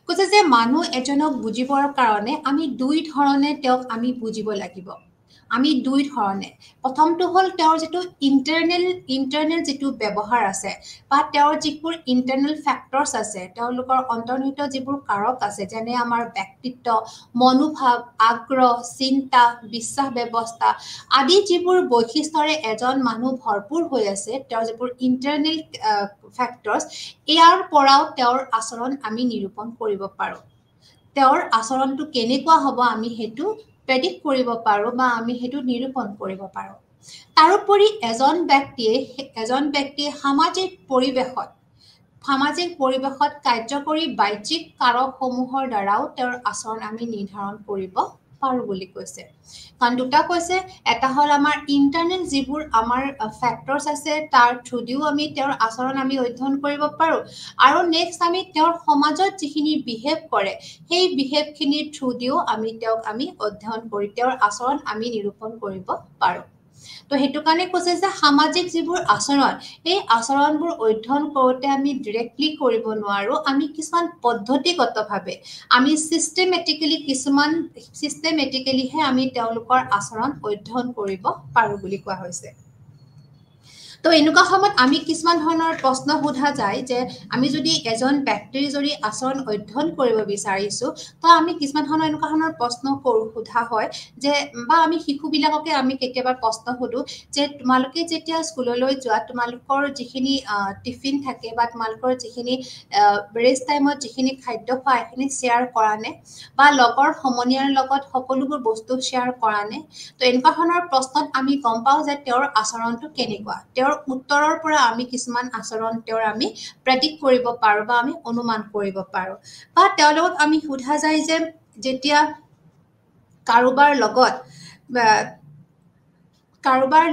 কৈছে যে মানুহ এজনক বুজিবৰ কাৰণে আমি দুই ধৰণে তেওঁক আমি বুজিব লাগিব। আমি দুই ধৰণে, প্ৰথমটো হ'ল তেওঁৰ যিটো ইণ্টাৰনেল যিটো ব্যৱহাৰ আছে বা তেওঁৰ যিবোৰ ইণ্টাৰনেল ফেক্টৰ্ছ আছে, তেওঁলোকৰ অন্তৰ্নিহিত যিবোৰ কাৰক আছে, যেনে আমাৰ ব্যক্তিত্ব, মনোভাৱ, আগ্ৰহ, চিন্তা, বিশ্বাস ব্যৱস্থা আদি যিবোৰ বৈশিষ্ট্যৰে এজন মানুহ ভৰপূৰ হৈ আছে, তেওঁৰ যিবোৰ ইণ্টাৰনেল ফেক্টৰ্ছ, ইয়াৰ পৰাও তেওঁৰ আচৰণ আমি নিৰূপণ কৰিব পাৰোঁ। তেওঁৰ আচৰণটো কেনেকুৱা হ'ব আমি সেইটো প্ৰেডিক্ট কৰিব পাৰোঁ বা আমি সেইটো নিৰূপণ কৰিব পাৰোঁ। তাৰোপৰি এজন ব্যক্তিয়ে সামাজিক পৰিৱেশত কাৰ্যকৰী বাহ্যিক কাৰকসমূহৰ দ্বাৰাও তেওঁৰ আচৰণ আমি নিৰ্ধাৰণ কৰিব পাৰোঁ বুলি কৈছে। কাৰণ দুটা কৈছে, এটা হ'ল আমাৰ ইণ্টাৰনেল যিবোৰ আমাৰ ফেক্টৰ্ছ আছে, তাৰ থ্ৰুদিও আমি তেওঁৰ আচৰণ আমি অধ্যয়ন কৰিব পাৰোঁ, আৰু নেক্সট আমি তেওঁৰ সমাজত যিখিনি বিহেভ কৰে, সেই বিহেভখিনিৰ থ্ৰুদিও আমি তেওঁক অধ্যয়ন কৰি তেওঁৰ আচৰণ আমি নিৰূপণ কৰিব পাৰোঁ। তো সেইটো কাৰণে কৈছে যে সামাজিক যিবোৰ আচৰণ, এই আচৰণবোৰ অধ্যয়ন কৰোঁতে আমি ডিৰেক্টলি কৰিব নোৱাৰোঁ, আমি কিছুমান পদ্ধতিগতভাৱে আমি চিষ্টেমেটিকেলিহে আমি তেওঁলোকৰ আচৰণ অধ্যয়ন কৰিব পাৰোঁ বুলি কোৱা হৈছে। তো এনেকুৱা সময়ত আমি কিছুমান ধৰণৰ প্ৰশ্ন সোধা যায় যে আমি যদি এজন ব্যক্তিৰ যদি আচৰণ অধ্যয়ন কৰিব বিচাৰিছোঁ, তো আমি কিছুমান ধৰণৰ এনেকুৱা ধৰণৰ প্ৰশ্ন সোধা হয় যে, বা আমি শিশুবিলাককে আমি কেতিয়াবা প্ৰশ্ন সোধোঁ যে তোমালোকে যেতিয়া স্কুললৈ যোৱা, তোমালোকৰ যিখিনি টিফিন থাকে বা তোমালোকৰ যিখিনি ৰেষ্ট টাইমত যিখিনি খাদ্য খোৱা, এইখিনি শ্বেয়াৰ কৰা নে, বা লগৰ সমনীয়াৰ লগত সকলোবোৰ বস্তু শ্বেয়াৰ কৰা নে? তো এনেকুৱা ধৰণৰ প্ৰশ্নত আমি গম পাওঁ যে তেওঁৰ আচৰণটো কেনেকুৱা। তেওঁৰ উত্তৰৰ পৰা আমি কিছুমান আচৰণ তেওঁৰ আমি প্ৰেডিক্ট কৰিব পাৰোঁ বা আমি অনুমান কৰিব পাৰোঁ। বা তেওঁৰ লগত আমি সোধা যায় যে যেতিয়া কাৰোবাৰ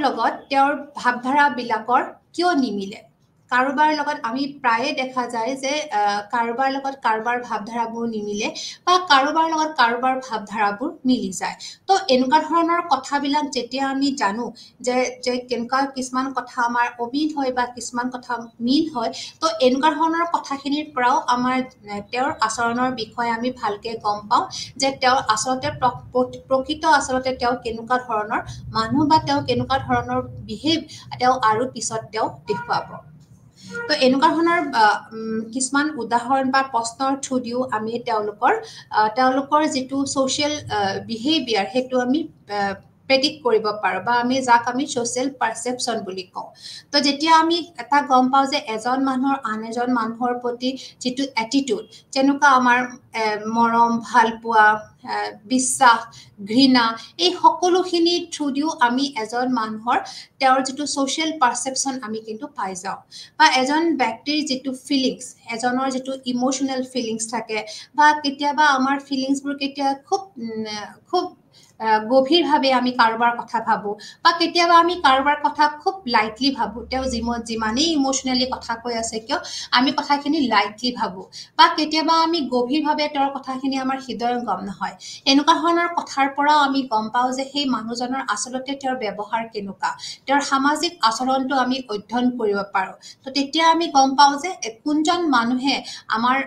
লগত তেওঁৰ ভাৱধাৰাবিলাকৰ কিয় নিমিলে। কাৰোবাৰ লগত আমি প্ৰায়ে দেখা যায় যে কাৰোবাৰ লগত কাৰোবাৰ ভাৱধাৰাবোৰ নিমিলে বা কাৰোবাৰ লগত কাৰোবাৰ ভাৱধাৰাবোৰ মিলি যায়। তো এনেকুৱা ধৰণৰ কথাবিলাক যেতিয়া আমি জানো যে কেনেকুৱা কিছুমান কথা আমাৰ অমিল হয় বা কিছুমান কথা মিল হয়, তো এনেকুৱা ধৰণৰ কথাখিনিৰ পৰাও আমাৰ তেওঁৰ আচৰণৰ বিষয়ে আমি ভালকৈ গম পাওঁ যে তেওঁ আচলতে প্ৰকৃত আচলতে তেওঁ কেনেকুৱা ধৰণৰ মানুহ বা তেওঁ কেনেকুৱা ধৰণৰ বিহেভ তেওঁ আৰু পিছত তেওঁ দেখুৱাব। তো এনেকুৱা ধৰণৰ কিছুমান উদাহৰণ বা প্ৰশ্নৰ থ্ৰুদিও আমি তেওঁলোকৰ যিটো ছ'চিয়েল বিহেভিয়াৰ, সেইটো আমি প্ৰেডিক্ট কৰিব পাৰোঁ বা যাক আমি ছ'চিয়েল পাৰচেপশ্যন বুলি কওঁ। তো যেতিয়া আমি এটা গম পাওঁ যে এজন মানুহৰ আন এজন মানুহৰ প্ৰতি যিটো এটিটিউড, যেনেকুৱা আমাৰ মৰম, ভালপোৱা, বিশ্বাস, ঘৃণা, এই সকলোখিনিৰ থ্ৰুদিও আমি এজন মানুহৰ তেওঁৰ যিটো ছ'চিয়েল পাৰচেপশ্যন আমি কিন্তু পাই যাওঁ। বা এজন ব্যক্তিৰ যিটো ফিলিংছ, এজনৰ যিটো ইম'চনেল ফিলিংছ থাকে, বা কেতিয়াবা আমাৰ ফিলিংছবোৰ খুব গভীৰভাৱে আমি কাৰোবাৰ কথা ভাবোঁ, বা কেতিয়াবা আমি কাৰোবাৰ কথা খুব লাইটলি ভাবোঁ। তেওঁ যিমানেই ইম'চনেলি কথা কৈ আছে কিয়, আমি কথাখিনি লাইটলি ভাবোঁ, বা কেতিয়াবা আমি গভীৰভাৱে তেওঁৰ কথাখিনি আমাৰ হৃদয়ংগম নহয়। এনেকুৱা ধৰণৰ কথাৰ পৰাও আমি গম পাওঁ যে সেই মানুহজনৰ আচলতে তেওঁৰ ব্যৱহাৰ কেনেকুৱা, তেওঁৰ সামাজিক আচৰণটো আমি অধ্যয়ন কৰিব পাৰোঁ। তো তেতিয়া আমি গম পাওঁ যে কোনজন মানুহে আমাৰ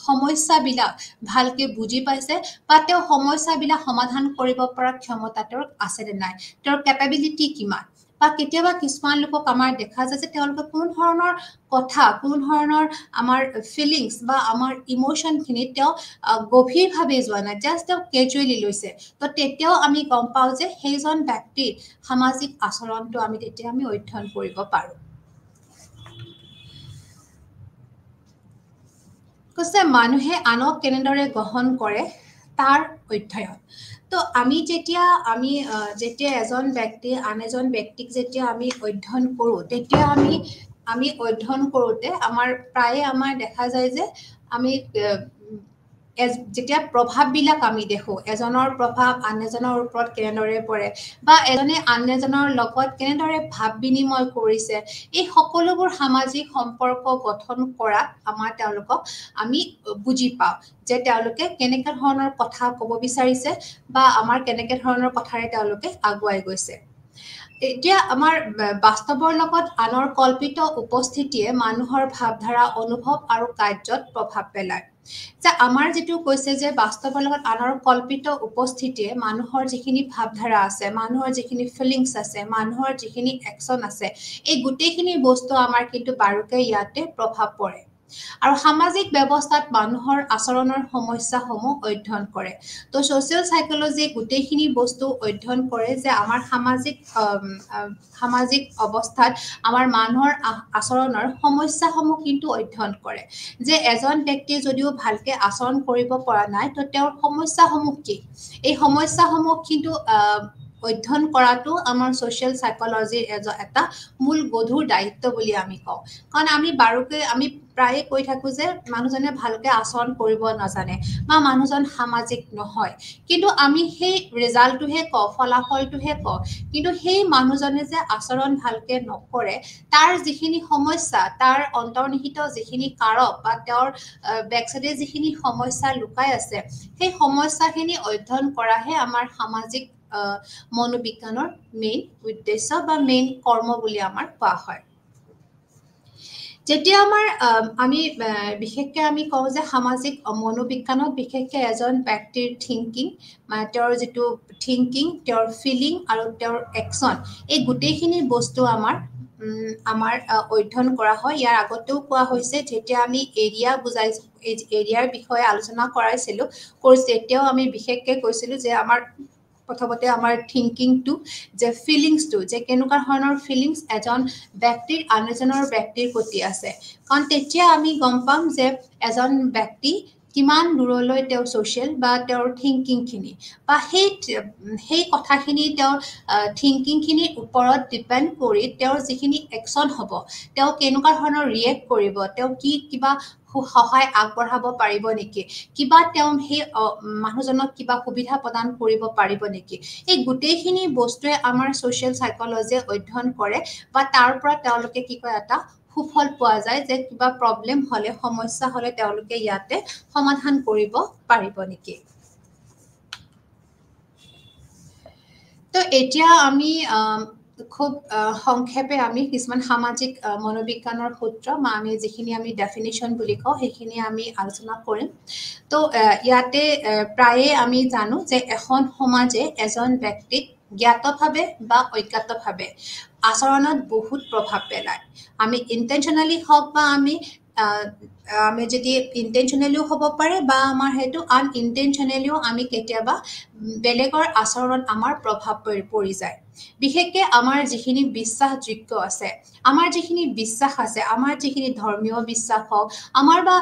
সমস্যাবিলাক ভালকৈ বুজি পাইছে বা তেওঁ সমস্যাবিলাক সমাধান কৰিব পৰা ক্ষমতা তেওঁৰ আছে নে নাই, তেওঁৰ কেপেবিলিটি কিমান। বা কেতিয়াবা কিছুমান লোকক আমাৰ দেখা যায় যে তেওঁলোকে কোনো ধৰণৰ আমাৰ ফিলিংছ বা আমাৰ ইম'চনখিনি তেওঁ গভীৰভাৱে যোৱা নাই, জাষ্ট তেওঁ কেজুৱেলি লৈছে। তো তেতিয়াও আমি গম পাওঁ যে সেইজন ব্যক্তিৰ সামাজিক আচৰণটো তেতিয়া আমি অধ্যয়ন কৰিব পাৰোঁ। কৈছে মানুহে আনক কেনেদৰে গ্ৰহণ কৰে তাৰ অধ্যয়ন। তো আমি যেতিয়া এজন ব্যক্তি আন এজন ব্যক্তিক যেতিয়া আমি অধ্যয়ন কৰোঁ, তেতিয়া আমি অধ্যয়ন কৰোঁতে প্ৰায়ে আমাৰ দেখা যায় যে আমি যেতিয়া প্ৰভাৱবিলাক আমি দেখো এজনৰ প্ৰভাৱ আন এজনৰ ওপৰত কেনেদৰে পৰে বা এজনে আন এজনৰ লগত কেনেদৰে ভাৱ বিনিময় কৰিছে এই সকলোবোৰ সামাজিক সম্পৰ্ক গঠন কৰাত আমাৰ তেওঁলোকক আমি বুজি পাওঁ যে তেওঁলোকে কেনেকুৱা ধৰণৰ কথা ক'ব বিচাৰিছে বা আমাৰ কেনেকুৱা ধৰণৰ কথাৰে তেওঁলোকে আগুৱাই গৈছে এতিয়া আমাৰ বাস্তৱৰ লগত আনৰ কল্পিত উপস্থিতিয়ে মানুহৰ ভাৱধাৰা অনুভৱ আৰু কাৰ্যত প্ৰভাৱ পেলায় যে আমাৰ যেটো কৈছে যে বাস্তৱৰ লগত আনৰ কল্পিত উপস্থিতিয়ে মানুহৰ যিখিনি ভাৱধাৰা আছে মানুহৰ যিখিনি ফিলিংছ আছে মানুহৰ যিখিনি একচন আছে এই গোটেইখিনি বস্তু আমাৰ কিন্তু বাৰুকে ইয়াতে প্ৰভাৱ পৰে আৰু সামাজিক ব্যৱস্থাত মানুহৰ আচৰণৰ সমস্যাসমূহ অধ্যয়ন কৰে তো সোশিয়েল সাইকোলজি গোটেইখিনি বস্তু অধ্যয়ন কৰে যে আমাৰ সামাজিক অৱস্থাত আমাৰ মানুহৰ আচৰণৰ সমস্যাসমূহ কিন্তু অধ্যয়ন কৰে যে এজন ব্যক্তি যদিও ভালকে আচৰণ কৰিব পৰা নাই তো তেওঁৰ সমস্যাসমূহ কি এই সমস্যাসমূহ কিন্তু অধ্যয়ন কৰাটো আমাৰ সোশিয়েল সাইকোলজিৰ এটা মূল গধুৰ দায়িত্ব বুলি আমি কওঁ কাৰণ আমি বাৰুকে আমি প্ৰায়ে কৈ থাকো যে মানুহজনে ভালকে আচৰণ কৰিব নাজানে বা মানুহজন সামাজিক নহয় কিন্তু আমি সেই ৰিজাল্টটোহে কওঁ ফলাফলটোহে কওঁ কিন্তু সেই মানুহজনে যে আচৰণ ভালকে নকৰে তাৰ যিখিনি সমস্যা তাৰ অন্তৰ্নিহিত যিখিনি কাৰক বা তেওঁৰ বেকসাইডে যিখিনি সমস্যা লুকাই আছে সেই সমস্যাখিনি অধ্যয়ন কৰাহে আমাৰ সামাজিক মনোবিজ্ঞানৰ মেইন উদ্দেশ্য বা মেইন কৰ্ম বুলি আমাৰ কোৱা হয় যেতিয়া আমাৰ আমি বিশেষকৈ আমি কওঁ যে সামাজিক মনোবিজ্ঞানত বিশেষকৈ এজন ব্যক্তিৰ থিংকিং মানে তেওঁৰ যিটো থিংকিং তেওঁৰ ফিলিং আৰু তেওঁৰ একচন এই গোটেইখিনি বস্তু আমাৰ অধ্যয়ন কৰা হয় ইয়াৰ আগতেও কোৱা হৈছে যেতিয়া আমি এৰিয়া বুজাইছোঁ এৰিয়াৰ বিষয়ে আলোচনা কৰাইছিলোঁ তেতিয়াও আমি বিশেষকৈ কৈছিলোঁ যে আমাৰ প্ৰথমতে আমাৰ থিংকিংটো যে ফিলিংছটো যে কেনেকুৱা ধৰণৰ ফিলিংছ এজন ব্যক্তিৰ আন এজনৰ ব্যক্তিৰ প্ৰতি আছে কাৰণ তেতিয়া আমি গম পাম যে এজন ব্যক্তি কিমান দূৰলৈ তেওঁ সোশিয়েল বা তেওঁৰ থিংকিংখিনি বা সেই কথাখিনি তেওঁৰ থিংকিংখিনিৰ ওপৰত ডিপেণ্ড কৰি তেওঁৰ যিখিনি একচন হ'ব তেওঁ কেনেকুৱা ধৰণৰ ৰিয়েক্ট কৰিব তেওঁ কিবা সহায় আগবঢ়াব পাৰিব নেকি কিবা তেওঁ সেই মানুহজনক কিবা সুবিধা প্ৰদান কৰিব পাৰিব নেকি এই গোটেইখিনি বস্তুৱে আমাৰ সোশিয়েল সাইকোলজিয়ে অধ্যয়ন কৰে বা তাৰ পৰা তেওঁলোকে কি কয় এটা সুফল পোৱা যায় যে কিবা প্ৰব্লেম হলে সমস্যা হলে তেওঁলোকে ইয়াতে সমাধান কৰিব পাৰিব নেকি তো এতিয়া আমি খুব সংক্ষেপে আমি কিছুমান সামাজিক মনোবিজ্ঞানৰ সূত্ৰ বা আমি যিখিনি আমি ডেফিনিশ্যন বুলি কওঁ সেইখিনি আমি আলোচনা কৰিম তো ইয়াতে প্ৰায়ে আমি জানো যে এখন সমাজে এজন ব্যক্তিক জ্ঞাতভাৱে বা অজ্ঞাতভাৱে আচৰণত বহুত প্ৰভাৱ পেলায় আমি ইণ্টেনশ্যনেলি হওক বা আমি যদি ইণ্টেনশ্যনেলিও হ'ব পাৰে বা আমাৰ সেইটো আনইণ্টেনশ্যনেলিও আমি কেতিয়াবা বেলেগৰ আচৰণত আমাৰ প্ৰভাৱ পৰি যায় বিশেষকৈ আমাৰ যিখিনি বিশ্বাসযোগ্য আছে আমাৰ যিখিনি বিশ্বাস আছে আমাৰ যিখিনি ধৰ্মীয় বিশ্বাস হওক আমাৰ বা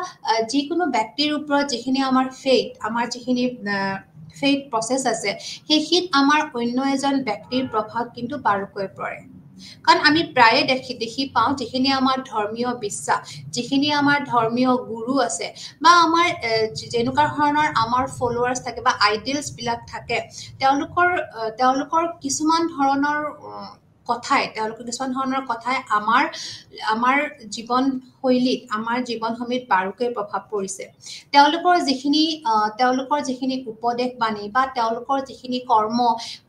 যিকোনো ব্যক্তিৰ ওপৰত যিখিনি আমাৰ ফেইথ আমাৰ যিখিনি ফেইথ প্ৰচেছ আছে সেইখিনিত আমাৰ অন্য এজন ব্যক্তিৰ প্ৰভাৱ কিন্তু বাৰুকৈ পৰে কাৰণ আমি প্ৰায়ে দেখি পাওঁ যিখিনি আমাৰ ধৰ্মীয় বিশ্বাস যিখিনি আমাৰ ধৰ্মীয় গুৰু আছে বা আমাৰ যেনেকুৱা ধৰণৰ আমাৰ ফলোৱাৰ্ছ থাকে বা আইডিয়েলছবিলাক থাকে তেওঁলোকৰ কিছুমান ধৰণৰ কথাই তেওঁলোকৰ কিছুমান ধৰণৰ কথাই আমাৰ জীৱনশৈলীত আমাৰ জীৱনশৈলীত বাৰুকৈ প্ৰভাৱ পৰিছে তেওঁলোকৰ যিখিনি উপদেশ বাণী বা তেওঁলোকৰ যিখিনি কৰ্ম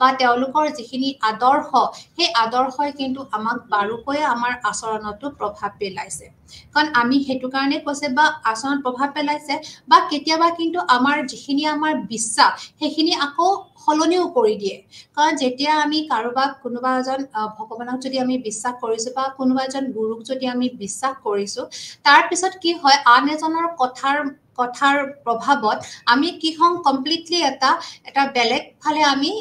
বা তেওঁলোকৰ যিখিনি আদৰ্শ সেই আদৰ্শই কিন্তু আমাক বাৰুকৈয়ে আমাৰ আচৰণতো প্ৰভাৱ পেলাইছে কাৰণ আমি সেইটো কাৰণে কৈছে বা আচৰণত প্ৰভাৱ পেলাইছে বা কেতিয়াবা কিন্তু আমাৰ যিখিনি আমাৰ বিশ্বাস সেইখিনি আকৌ সলনিও কৰি দিয়ে কাৰণ যেতিয়া আমি কাৰোবাক কোনোবা এজন ভগৱানক যদি আমি বিশ্বাস কৰিছো বা কোনোবা এজন গুৰুক যদি আমি বিশ্বাস কৰিছো তাৰ পিছত কি হয় আন এজনৰ কথাৰ প্ৰভাৱত আমি কি হওঁ কমপ্লিটলি এটা বেলেগ ফালে আমি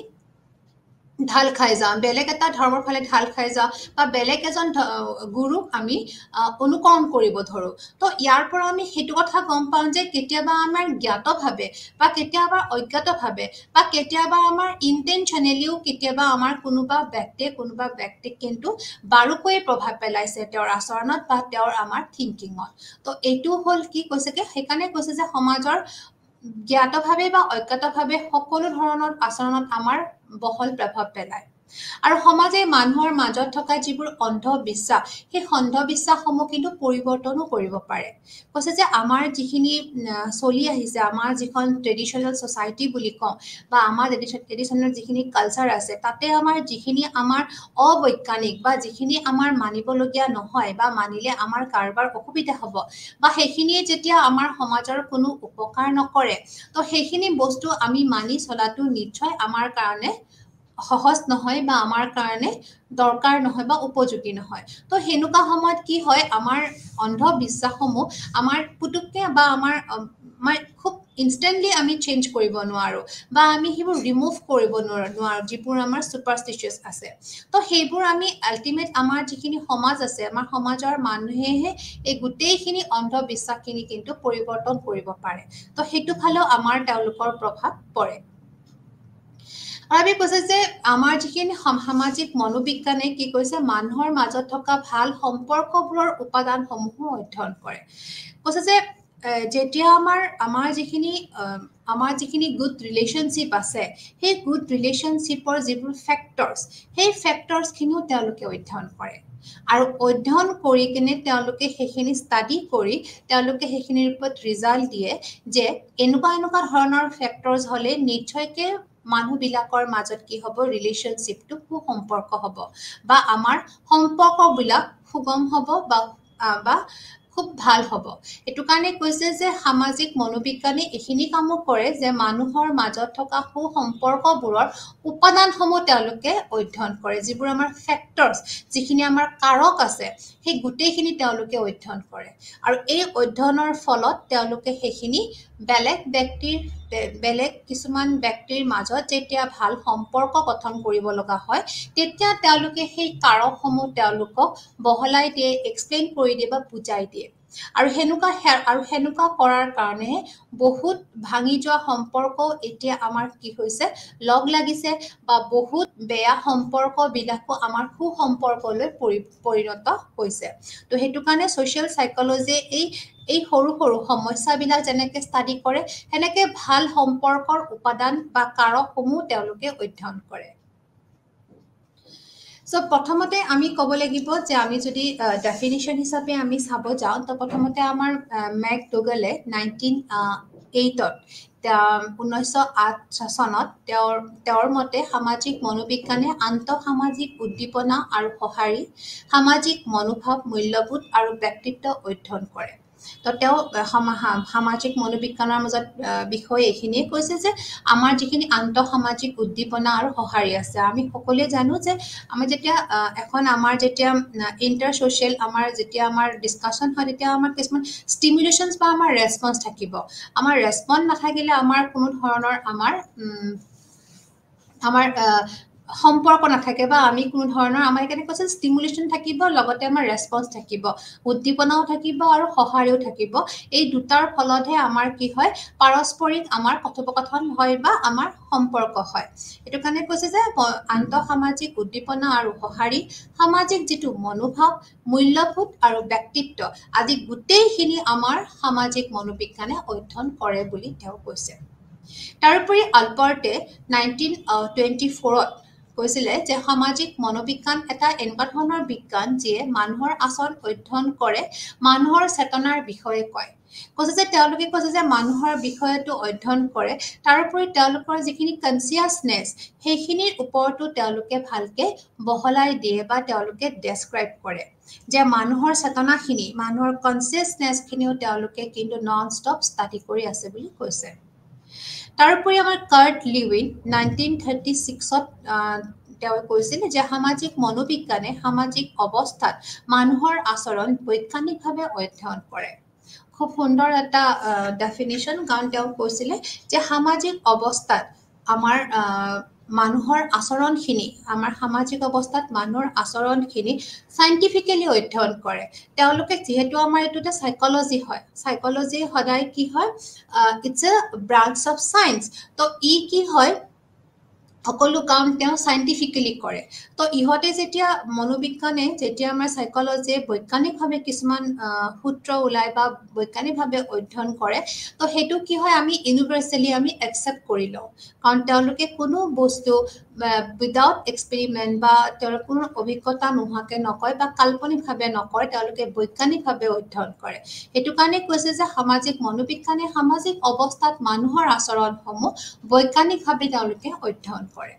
ঢাল খাই যাওঁ বেলেগ এটা ধৰ্মৰ ফালে ঢাল খাই যাওঁ বা বেলেগ এজন গুৰুক আমি অনুকৰণ কৰিব ধৰোঁ তো ইয়াৰ পৰা আমি সেইটো কথা গম পাওঁ যে কেতিয়াবা আমাৰ জ্ঞাতভাৱে বা কেতিয়াবা অজ্ঞাতভাৱে বা কেতিয়াবা আমাৰ ইণ্টেনশ্যনেলিও কেতিয়াবা আমাৰ কোনোবা ব্যক্তিক কিন্তু বাৰুকৈয়ে প্ৰভাৱ পেলাইছে তেওঁৰ আচৰণত বা তেওঁৰ আমাৰ থিংকিঙত তো এইটো হ'ল কি কৈছে কি সেইকাৰণে কৈছে যে সমাজৰ জ্ঞাতভাৱে বা অজ্ঞাতভাৱে সকলো ধৰণৰ আচৰণত আমাৰ বহল প্ৰভাৱ পেলায় আৰু সমাজে মানুহৰ মাজত থকা যিবোৰ অন্ধবিশ্বাস সেই অন্ধবিশ্বাসসমূহ কিন্তু পৰিৱৰ্তনো কৰিব পাৰে কৈছে যে আমাৰ যিখিনি চলি আহিছে আমাৰ যিখন ট্ৰেডিশ্যনেল ছ'চাইটি বুলি কওঁ বা আমাৰ ট্ৰেডিশ্যনেল যিখিনি কালচাৰ আছে তাতে আমাৰ যিখিনি আমাৰ অবৈজ্ঞানিক বা যিখিনি আমাৰ মানিবলগীয়া নহয় বা মানিলে আমাৰ কাৰোবাৰ অসুবিধা হ'ব বা সেইখিনিয়ে যেতিয়া আমাৰ সমাজৰ কোনো উপকাৰ নকৰে তো সেইখিনি বস্তু আমি মানি চলাটো নিশ্চয় আমাৰ কাৰণে সহজ নহয় বা আমাৰ কাৰণে দৰকাৰ নহয় বা উপযোগী নহয় তো সেনেকুৱা সময়ত কি হয় আমাৰ অন্ধবিশ্বাসসমূহ আমাৰ পুতুককে বা আমাৰ খুব ইনষ্টেণ্টলি আমি চেঞ্জ কৰিব নোৱাৰোঁ বা আমি সেইবোৰ ৰিমুভ কৰিব নোৱাৰোঁ যিবোৰ আমাৰ ছুপাৰষ্টিচিয়াছ আছে তো সেইবোৰ আমি আল্টিমেট আমাৰ যিখিনি সমাজ আছে আমাৰ সমাজৰ মানুহেহে এই গোটেইখিনি অন্ধবিশ্বাসখিনি কিন্তু পৰিৱৰ্তন কৰিব পাৰে তো সেইটো ফালেও আমাৰ তেওঁলোকৰ প্ৰভাৱ পৰে আৰু আমি কৈছে যে আমাৰ যিখিনি সামাজিক মনোবিজ্ঞানে কি কৈছে মানুহৰ মাজত থকা ভাল সম্পৰ্কবোৰৰ উপাদানসমূহো অধ্যয়ন কৰে কৈছে যে যেতিয়া আমাৰ যিখিনি গুড ৰিলেশ্যনশ্বিপ আছে সেই গুড ৰিলেশ্যনশ্বিপৰ যিবোৰ ফেক্টৰ্ছ সেই ফেক্টৰ্ছখিনিও তেওঁলোকে অধ্যয়ন কৰে আৰু অধ্যয়ন কৰি কিনে তেওঁলোকে সেইখিনি ষ্টাডি কৰি তেওঁলোকে সেইখিনিৰ ওপৰত ৰিজাল্ট দিয়ে যে এনেকুৱা ধৰণৰ ফেক্টৰ্ছ হ'লে নিশ্চয়কৈ মানুহবিলাকৰ মাজত কি হ'ব ৰিলেশ্যনশ্বিপটো সুসম্পৰ্ক হ'ব বা আমাৰ সম্পৰ্কবিলাক সুগম হ'ব বা খুব ভাল হ'ব এইটো কাৰণে কৈছে যে সামাজিক মনোবিজ্ঞানে এইখিনি কামো কৰে যে মানুহৰ মাজত থকা সুসম্পৰ্কবোৰৰ উপাদানসমূহ তেওঁলোকে অধ্যয়ন কৰে যিবোৰ আমাৰ ফেক্টৰ্ছ যিখিনি আমাৰ কাৰক আছে সেই গোটেইখিনি তেওঁলোকে অধ্যয়ন কৰে আৰু এই অধ্যয়নৰ ফলত তেওঁলোকে সেইখিনি বেলেগ কিছুমান ব্যক্তিৰ মাজত যেতিয়া ভাল সম্পৰ্ক গঠন কৰিব লগা হয় তেতিয়া তেওঁলোকে সেই কাৰকসমূহ তেওঁলোকক বহলাই দিয়ে এক্সপ্লেইন কৰি দিয়ে বা বুজাই দিয়ে আৰু সেনেকুৱা কৰাৰ কাৰণে বহুত ভাঙি যোৱা সম্পৰ্ক এতিয়া আমাৰ কি হৈছে লগ লাগিছে বা বহুত বেয়া সম্পৰ্কবিলাকো আমাৰ সুসম্পৰ্কলৈ পৰিণত হৈছে তো সেইটো কাৰণে ছ'চিয়েল চাইকলজিয়ে এই সৰু সৰু সমস্যাবিলাক যেনেকৈ ষ্টাডি কৰে সেনেকৈ ভাল সম্পৰ্কৰ উপাদান বা কাৰকসমূহ তেওঁলোকে অধ্যয়ন কৰে চ' প্ৰথমতে আমি ক'ব লাগিব যে আমি যদি ডেফিনিশ্যন হিচাপে আমি চাব যাওঁ তো প্ৰথমতে আমাৰ মেকডোগেলে 1908ত 1908 চনত তেওঁৰ মতে সামাজিক মনোবিজ্ঞানে আন্তঃসামাজিক উদ্দীপনা আৰু সঁহাৰি সামাজিক মনোভাৱ মূল্যবোধ আৰু ব্যক্তিত্ব অধ্যয়ন কৰে তো তেওঁ সামাজিক মনোবিজ্ঞানৰ মাজত বিষয় এইখিনিয়ে কৈছে যে আমাৰ যিখিনি আন্তঃসামাজিক উদ্দীপনা আৰু সঁহাৰি আছে আমি সকলোৱে জানো যে আমি যেতিয়া আমাৰ যেতিয়া ইণ্টাৰ ছ'চিয়েল যেতিয়া আমাৰ ডিছকাশ্যন হয় তেতিয়া আমাৰ কিছুমান ষ্টিমুলেশ্যনছ বা আমাৰ ৰেছপন্স থাকিব আমাৰ ৰেছপন্স নাথাকিলে আমাৰ কোনো ধৰণৰ আমাৰ সম্পৰ্ক নাথাকে বা আমি কোনো ধৰণৰ আমাৰ কেনেকৈ কৈছে ষ্টিমুলেশ্যন থাকিব লগতে আমাৰ ৰেছপন্স থাকিব উদ্দীপনাও থাকিব আৰু সঁহাৰিও থাকিব এই দুটাৰ ফলতহে আমাৰ কি হয় পাৰস্পৰিক আমাৰ কথোপকথন হয় বা আমাৰ সম্পৰ্ক হয় এইটো কাৰণে কৈছে যে আন্তঃসামাজিক উদ্দীপনা আৰু সঁহাৰি সামাজিক যিটো মনোভাৱ মূল্যবোধ আৰু ব্যক্তিত্ব আদি গোটেইখিনি আমাৰ সামাজিক মনোবিজ্ঞানে অধ্যয়ন কৰে বুলি তেওঁ কৈছে তাৰোপৰি আলবাৰ্টে 1924ত কৈছিলে যে সামাজিক মনোবিজ্ঞান এটা এনেকুৱা ধৰণৰ বিজ্ঞান যিয়ে মানুহৰ আচৰণ অধ্যয়ন কৰে মানুহৰ চেতনাৰ বিষয়ে কয় কৈছে যে তেওঁলোকে কৈছে যে মানুহৰ বিষয়টো অধ্যয়ন কৰে তাৰোপৰি তেওঁলোকৰ যিখিনি কনচিয়াছনেছ সেইখিনিৰ ওপৰতো তেওঁলোকে ভালকে বহলাই দিয়ে বা তেওঁলোকে ডেছক্ৰাইব কৰে যে মানুহৰ চেতনাখিনি মানুহৰ কনচিয়াছনেছখিনিও তেওঁলোকে কিন্তু নন ষ্টপ ষ্টাডি কৰি আছে বুলি কৈছে তাৰোপৰি আমাৰ কাৰ্ট লিউইন 1936ত তেওঁ কৈছিল যে সামাজিক মনোবিজ্ঞানে সামাজিক অৱস্থাত মানুহৰ আচৰণ বৈজ্ঞানিকভাৱে অধ্যয়ন কৰে খুব সুন্দৰ এটা ডেফিনিশ্যন কাৰণ তেওঁ কৈছিলে যে সামাজিক অৱস্থাত আমাৰ মানুহৰ আচৰণখিনি আমাৰ সামাজিক অৱস্থাত মানুহৰ আচৰণখিনি চাইণ্টিফিকেলি অধ্যয়ন কৰে তেওঁলোকে যিহেতু আমাৰ এইটো এটা চাইকলজি হয় চাইকলজি সদায় কি হয় it's a branch of science তো কি হয় সকলো কাম তেওঁ সাইন্টিফিক্যালি কৰে তো ইহতে যেতিয়া মনোবিজ্ঞানে যেতিয়া আমাৰ সাইকোলজিয়ে বৈজ্ঞানিকভাৱে কিছুমান সূত্ৰ ওলাই বা বৈজ্ঞানিকভাৱে অধ্যয়ন কৰে তো হেতু কি হয় আমি ইউনিভাৰ্সালি আমি একসেপ্ট কৰি লওঁ কাৰণ তেওঁলোকে কোনো বস্তু উইদাউট এক্সপেৰিমেন্ট বা তেওঁলোকৰ কোনো অভিজ্ঞতা নোহোৱাকে নকয় বা কাল্পনিকভাৱে নকয় তেওঁলোকে বৈজ্ঞানিকভাৱে অধ্যয়ন কৰে হেতু কাৰণে কৈছে যে সামাজিক মনোবিজ্ঞানে সামাজিক অৱস্থাত মানুহৰ আচৰণসমূহ বৈজ্ঞানিকভাৱে তেওঁলোকে অধ্যয়ন কৰে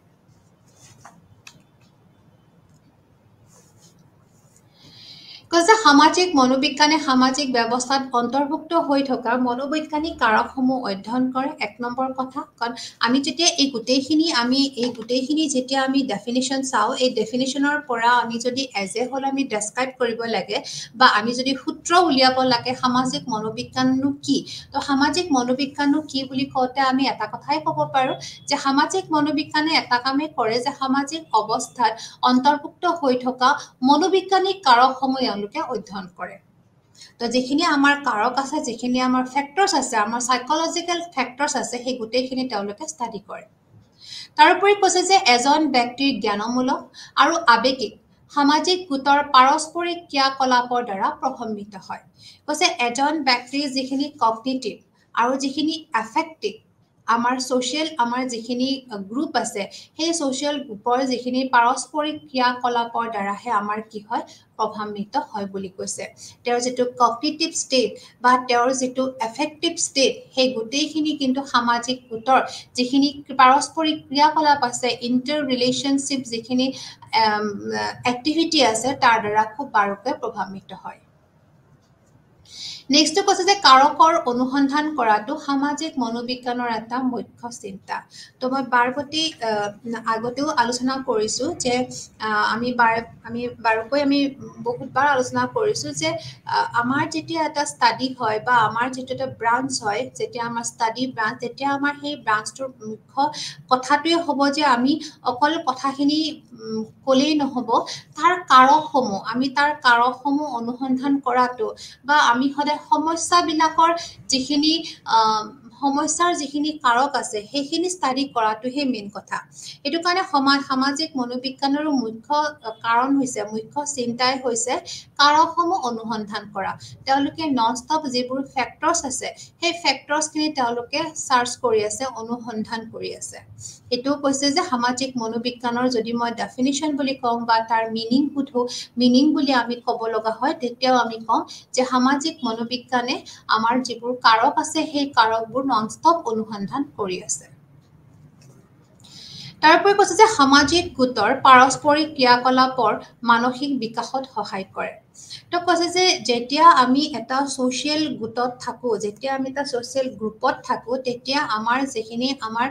কৈছে সামাজিক মনোবিজ্ঞানে সামাজিক ব্যৱস্থাত অন্তৰ্ভুক্ত হৈ থকা মনোবৈজ্ঞানিক কাৰকসমূহ অধ্যয়ন কৰে এক নম্বৰ কথা কাৰণ আমি যেতিয়া এই গোটেইখিনি যেতিয়া আমি ডেফিনিশ্যন চাওঁ এই ডেফিনিশ্যনৰ পৰা আমি যদি এজ এ হোল আমি ডেছক্ৰাইব কৰিব লাগে বা আমি যদি সূত্ৰ উলিয়াব লাগে সামাজিক মনোবিজ্ঞাননো কি তো সামাজিক মনোবিজ্ঞাননো কি বুলি কওঁতে আমি এটা কথাই ক'ব পাৰোঁ যে সামাজিক মনোবিজ্ঞানে এটা কামেই কৰে যে সামাজিক অৱস্থাত অন্তৰ্ভুক্ত হৈ থকা মনোবিজ্ঞানিক কাৰকসমূহ তেওঁলোকে অধ্যয়ন কৰে তো যিখিনি আমাৰ কাৰক আছে যিখিনি আমাৰ ফেক্টৰছ আছে আমাৰ সাইকোলজিক্যাল ফেক্টৰছ আছে সেই গোটেইখিনি তেওঁলোকে ষ্টাডি কৰে তাৰোপৰি কৈছে যে এজন ব্যক্তিৰ জ্ঞানমূলক আৰু আৱেগিক সামাজিক গোটৰ পাৰস্পৰিক ক্ৰিয়াকলাপৰ দ্বাৰা প্ৰভাৱিত হয় কৈছে এজন ব্যক্তিৰ যিখিনি কগনিটিভ আৰু যিখিনি এফেক্টিভ আমাৰ সোশ্যাল আমাৰ যিখিনি গ্ৰুপ আছে সেই সোশ্যাল গ্ৰুপৰ যিখিনি পাৰস্পৰিক ক্ৰিয়াকলাপৰ দ্বাৰাহে আমাৰ কি হয় প্ৰভাৱিত হয় বুলি কৈছে তেওঁৰ যেটো কগনিটিভ ষ্টেট বা তেওঁৰ যেটো এফেক্টিভ ষ্টেট সেই গোটেইখিনি কিন্তু সামাজিক গোটৰ যিখিনি পাৰস্পৰিক ক্ৰিয়াকলাপ আছে ইন্টাৰ ৰিলেশনশিপ যিখিনি এক্টিভিটি আছে তাৰ দ্বাৰা খুব বাৰুকৈ প্ৰভাৱিত হয় নেক্সট কৈছে যে কাৰকৰ অনুসন্ধান কৰাটো সামাজিক মনোবিজ্ঞানৰ এটা মুখ্য চিন্তা তো মই বাৰপতি আগতেও আলোচনা কৰিছো যে আমি বাৰকৈ আমি বহুতবাৰ আলোচনা কৰিছো যে আমাৰ যেতিয়া এটা ষ্টাডি হয় বা আমাৰ যেটো এটা ব্ৰাঞ্চ হয় যেতিয়া আমাৰ ষ্টাডি ব্ৰাঞ্চ তেতিয়া আমাৰ সেই ব্ৰাঞ্চটোৰ মুখ্য কথাটোৱে হ'ব যে আমি অকল কথাখিনি কলেই নহব তাৰ কাৰকসমূহ আমি তাৰ কাৰকসমূহ অনুসন্ধান কৰাটো বা আমি সদায় সমস্যাবিলাকৰ যিখিনি সমস্যাৰ যিখিনি কাৰক আছে সেইখিনি ষ্টাডি কৰাটোহে মেইন কথা এটো কাৰণে সামাজিক মনোবিজ্ঞানৰ মুখ্য কাৰণ হৈছে মুখ্য চিন্তাই হৈছে কাৰকসমূহ অনুসন্ধান কৰা তেওঁলোকে নন ষ্টপ যিবোৰ ফেক্টৰছ আছে সেই ফেক্টৰছখিনি তেওঁলোকে সাৰ্চ কৰি আছে অনুসন্ধান কৰি আছে এটো কৈছে যে সামাজিক মনোবিজ্ঞানৰ যদি মই ডেফিনিশ্যন বুলি কওঁ বা তাৰ মিনিং বুধো মিনিং বুলি আমি ক'ব লগা হয় তেতিয়াও আমি কওঁ যে সামাজিক মনোবিজ্ঞানে আমাৰ যিবোৰ কাৰক আছে সেই কাৰকবোৰ ননষ্টপ অনুসন্ধান কৰি আছে তাৰপৰে কৈছে যে সামাজিক গোটৰ পাৰস্পৰিক ক্ৰিয়াকলাপৰ মানসিক বিকাশত সহায় কৰে তো কৈছে যে যেতিয়া আমি এটা সোশ্যাল গোটত থাকো যেতিয়া আমি এটা সোশ্যাল গ্ৰুপত থাকো তেতিয়া আমাৰ যিখিনি আমাৰ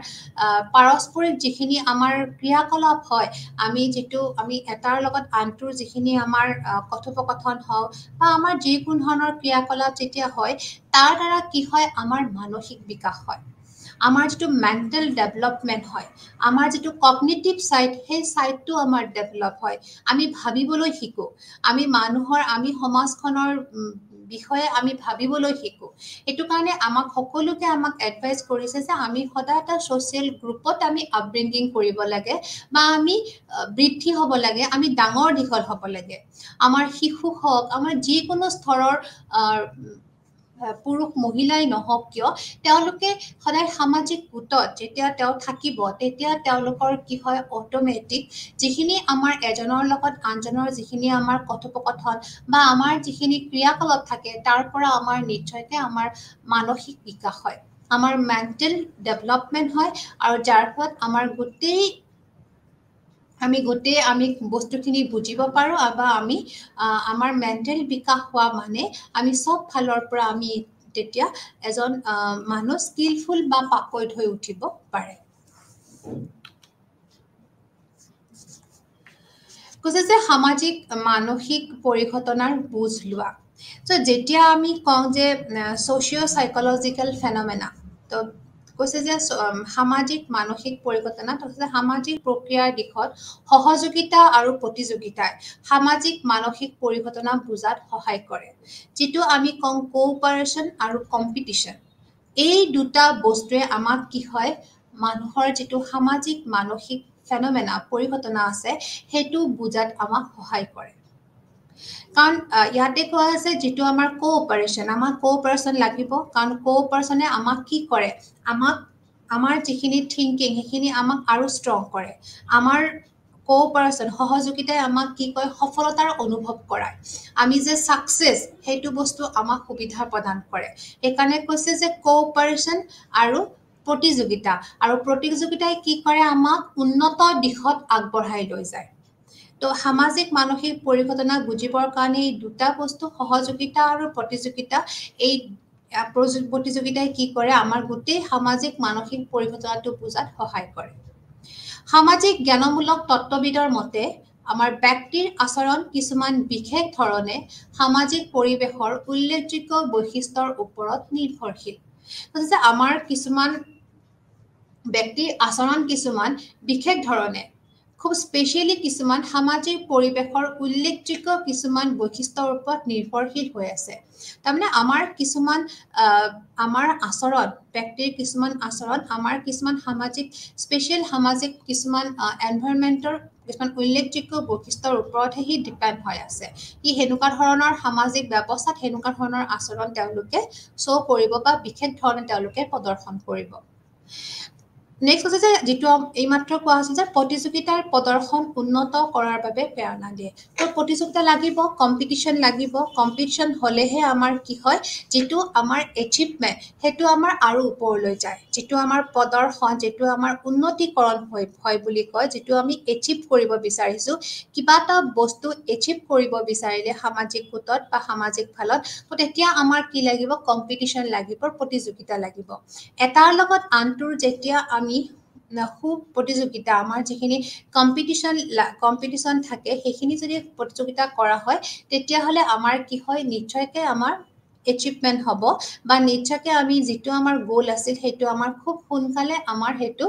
পাৰস্পৰিক যিখিনি আমাৰ ক্ৰিয়াকলাপ হয় আমি যেটো আমি এটাৰ লগত আনটোৰ যিখিনি আমাৰ কথোপকথন হওক বা আমাৰ যিকোনো ধৰণৰ ক্ৰিয়াকলাপ যেতিয়া হয় তাৰ দ্বাৰা কি হয় আমাৰ মানসিক বিকাশ হয় আমাৰ যেটো মেন্টাল ডেভেলপমেন্ট হয় আমাৰ যেটো কগনিটিভ সাইড সেই সাইডটো আমাৰ ডেভেলপ হয় আমি ভাবিবলৈ শিকো আমি মানুহৰ আমি সমাজখনৰ বিষয়ে আমি ভাবিবলৈ শিকো এটো কাৰণে আমাক সকলোকে আমাক এডভাইস কৰিছে যে আমি সদায় এটা সোশ্যাল গ্ৰুপত আমি আপব্ৰিংগিং কৰিব লাগে বা আমি বৃদ্ধি হ'ব লাগে আমি ডাঙৰ দীঘল হ'ব লাগে আমাৰ শিশু হওক আমাৰ যিকোনো স্তৰৰ পুৰুষ মহিলাই নহওক কিয় তেওঁলোকে সদায় সামাজিক গোটত যেতিয়া তেওঁ থাকিব তেতিয়া তেওঁলোকৰ কি হয় অটোমেটিক যিখিনি আমাৰ এজনৰ লগত আনজনৰ যিখিনি আমাৰ কথোপকথন বা আমাৰ যিখিনি ক্ৰিয়াকলাপ থাকে তাৰ পৰা আমাৰ নিশ্চয়কৈ আমাৰ মানসিক বিকাশ হয় আমাৰ মেন্টাল ডেভেলপমেন্ট হয় আৰু যাৰ ফলত আমাৰ গোটেই আমি বস্তুখিনি বুজিব পাৰো বা আমি আমাৰ মেন্টাল বিকাশ হোৱা মানে আমি সব ফালৰ পৰা আমি তেতিয়া এজন মানুহ স্কিলফুল বা পাকৈত হৈ উঠিব পাৰে কৈছে যে সামাজিক মানসিক পৰিঘটনাৰ বুজ লোৱা সো যেতিয়া আমি কওঁ যে সোশিও সাইকোলজিক্যাল ফেনোমেনা তো কৈছে যে সামাজিক মানসিক পৰিঘটনা তথা সামাজিক প্ৰক্ৰিয়াৰ দিশত সহযোগিতা আৰু প্ৰতিযোগিতাই সামাজিক মানসিক পৰিঘটনা বুজাত সহায় কৰে যেটো আমি কওঁ কোঅপাৰেচন আৰু কম্পিটিশন এই দুটা বস্তুৱে আমাক কি হয় মানুহৰ যেটো সামাজিক মানসিক ফেনোমেনা পৰিঘটনা আছে হেতু বুজাত আমাক সহায় কৰে কাৰণ ইয়াতে কোৱা আছে যেটো আমাৰ কোঅপাৰেচন লাগিব কাৰণ কোঅপাৰেচনে আমাক কি কৰে আমাক আমাৰ যিখিনি থিংকিং হেখিনি আমাক আৰু ষ্ট্ৰং কৰে আমাৰ কোঅপাৰেচন সহযোগিতাই আমাক কি কয় সফলতাৰ অনুভৱ কৰায় আমি যে সাকসেস হেতু বস্তু আমাক সুবিধা প্ৰদান কৰে একাৰণে কৈছে যে কোঅপাৰেচন আৰু প্ৰতিযোগিতাই কি কৰে আমাক উন্নত দিশত আগবঢ়াই লৈ যায় তো সামাজিক মানসিক পৰিঘটনা বুজিবৰ কাৰণে এই দুটা বস্তু সহযোগিতা আৰু প্ৰতিযোগিতা এই প্ৰতিযোগিতাই কি কৰে আমাৰ গোটেই সামাজিক মানসিক পৰিঘটনাটো বুজাত সহায় কৰে সামাজিক জ্ঞানমূলক তত্ত্ববিদৰ মতে আমাৰ ব্যক্তিৰ আচৰণ কিছুমান বিশেষ ধৰণে সামাজিক পৰিৱেশৰ উল্লেখযোগ্য বৈশিষ্ট্যৰ ওপৰত নিৰ্ভৰশীল গতিকে আমাৰ কিছুমান ব্যক্তিৰ আচৰণ কিছুমান বিশেষ ধৰণে খুব স্পেশালি কিছুমান সামাজিক পৰিৱেশৰ উল্লেখযোগ্য কিছুমান বৈশিষ্ট্যৰ ওপৰত নিৰ্ভৰশীল হৈ আছে তাৰমানে আমাৰ কিছুমান আমাৰ আচৰণ ব্যক্তিৰ কিছুমান আচৰণ আমাৰ কিছুমান সামাজিক স্পেশাল সামাজিক কিছুমান এনভায়ৰনমেন্টৰ কিছুমান উল্লেখযোগ্য বৈশিষ্ট্যৰ ওপৰতহে হি ডিপেন্ড হৈ আছে ই হেনুকা ধৰণৰ সামাজিক ব্যৱস্থাত হেনুকা ধৰণৰ আচৰণ তেওঁলোকে শো কৰিব বা বিশেষ ধৰণে তেওঁলোকে প্ৰদৰ্শন কৰিব নেক্সট আছে যে যেটো এই মাত্ৰ কোৱা হৈছে যে প্ৰতিযোগিতাৰ প্ৰদৰ্শন উন্নত কৰাৰ বাবে প্ৰেৰণা দিয়ে তো প্ৰতিযোগিতা লাগিব কম্পিটিশন হলেহে আমাৰ কি হয় যেটো আমাৰ এচিভমেন্ট হেতু আমাৰ আৰু ওপৰলৈ যায় যেটো আমাৰ প্ৰদৰ্শন যেটো আমাৰ উন্নতিকৰণ হয় বুলি কয় যেটো আমি এচিভ কৰিব বিচাৰিছো কিবা এটা বস্তু এচিভ কৰিব বিচাৰিলে সামাজিক গোটত বা সামাজিক ফালত তো তেতিয়া আমাৰ কি লাগিব কম্পিটিশন লাগিব প্ৰতিযোগিতা লাগিব এটাৰ লগত আনটোৰ যেতিয়া আমি খুব প্ৰতিযোগিতা আমাৰ যিখিনি কম্পিটিশন থাকে সেইখিনি যদি প্ৰতিযোগিতা কৰা হয় তেতিয়া হলে আমাৰ কি হয় নিশ্চয়কৈ আমাৰ এচিভমেন্ট হ'ব বা নিশ্চয়কৈ আমি যেটো আমাৰ গোল আছিল হেতু আমাৰ খুব সোনকালে আমাৰ হেতু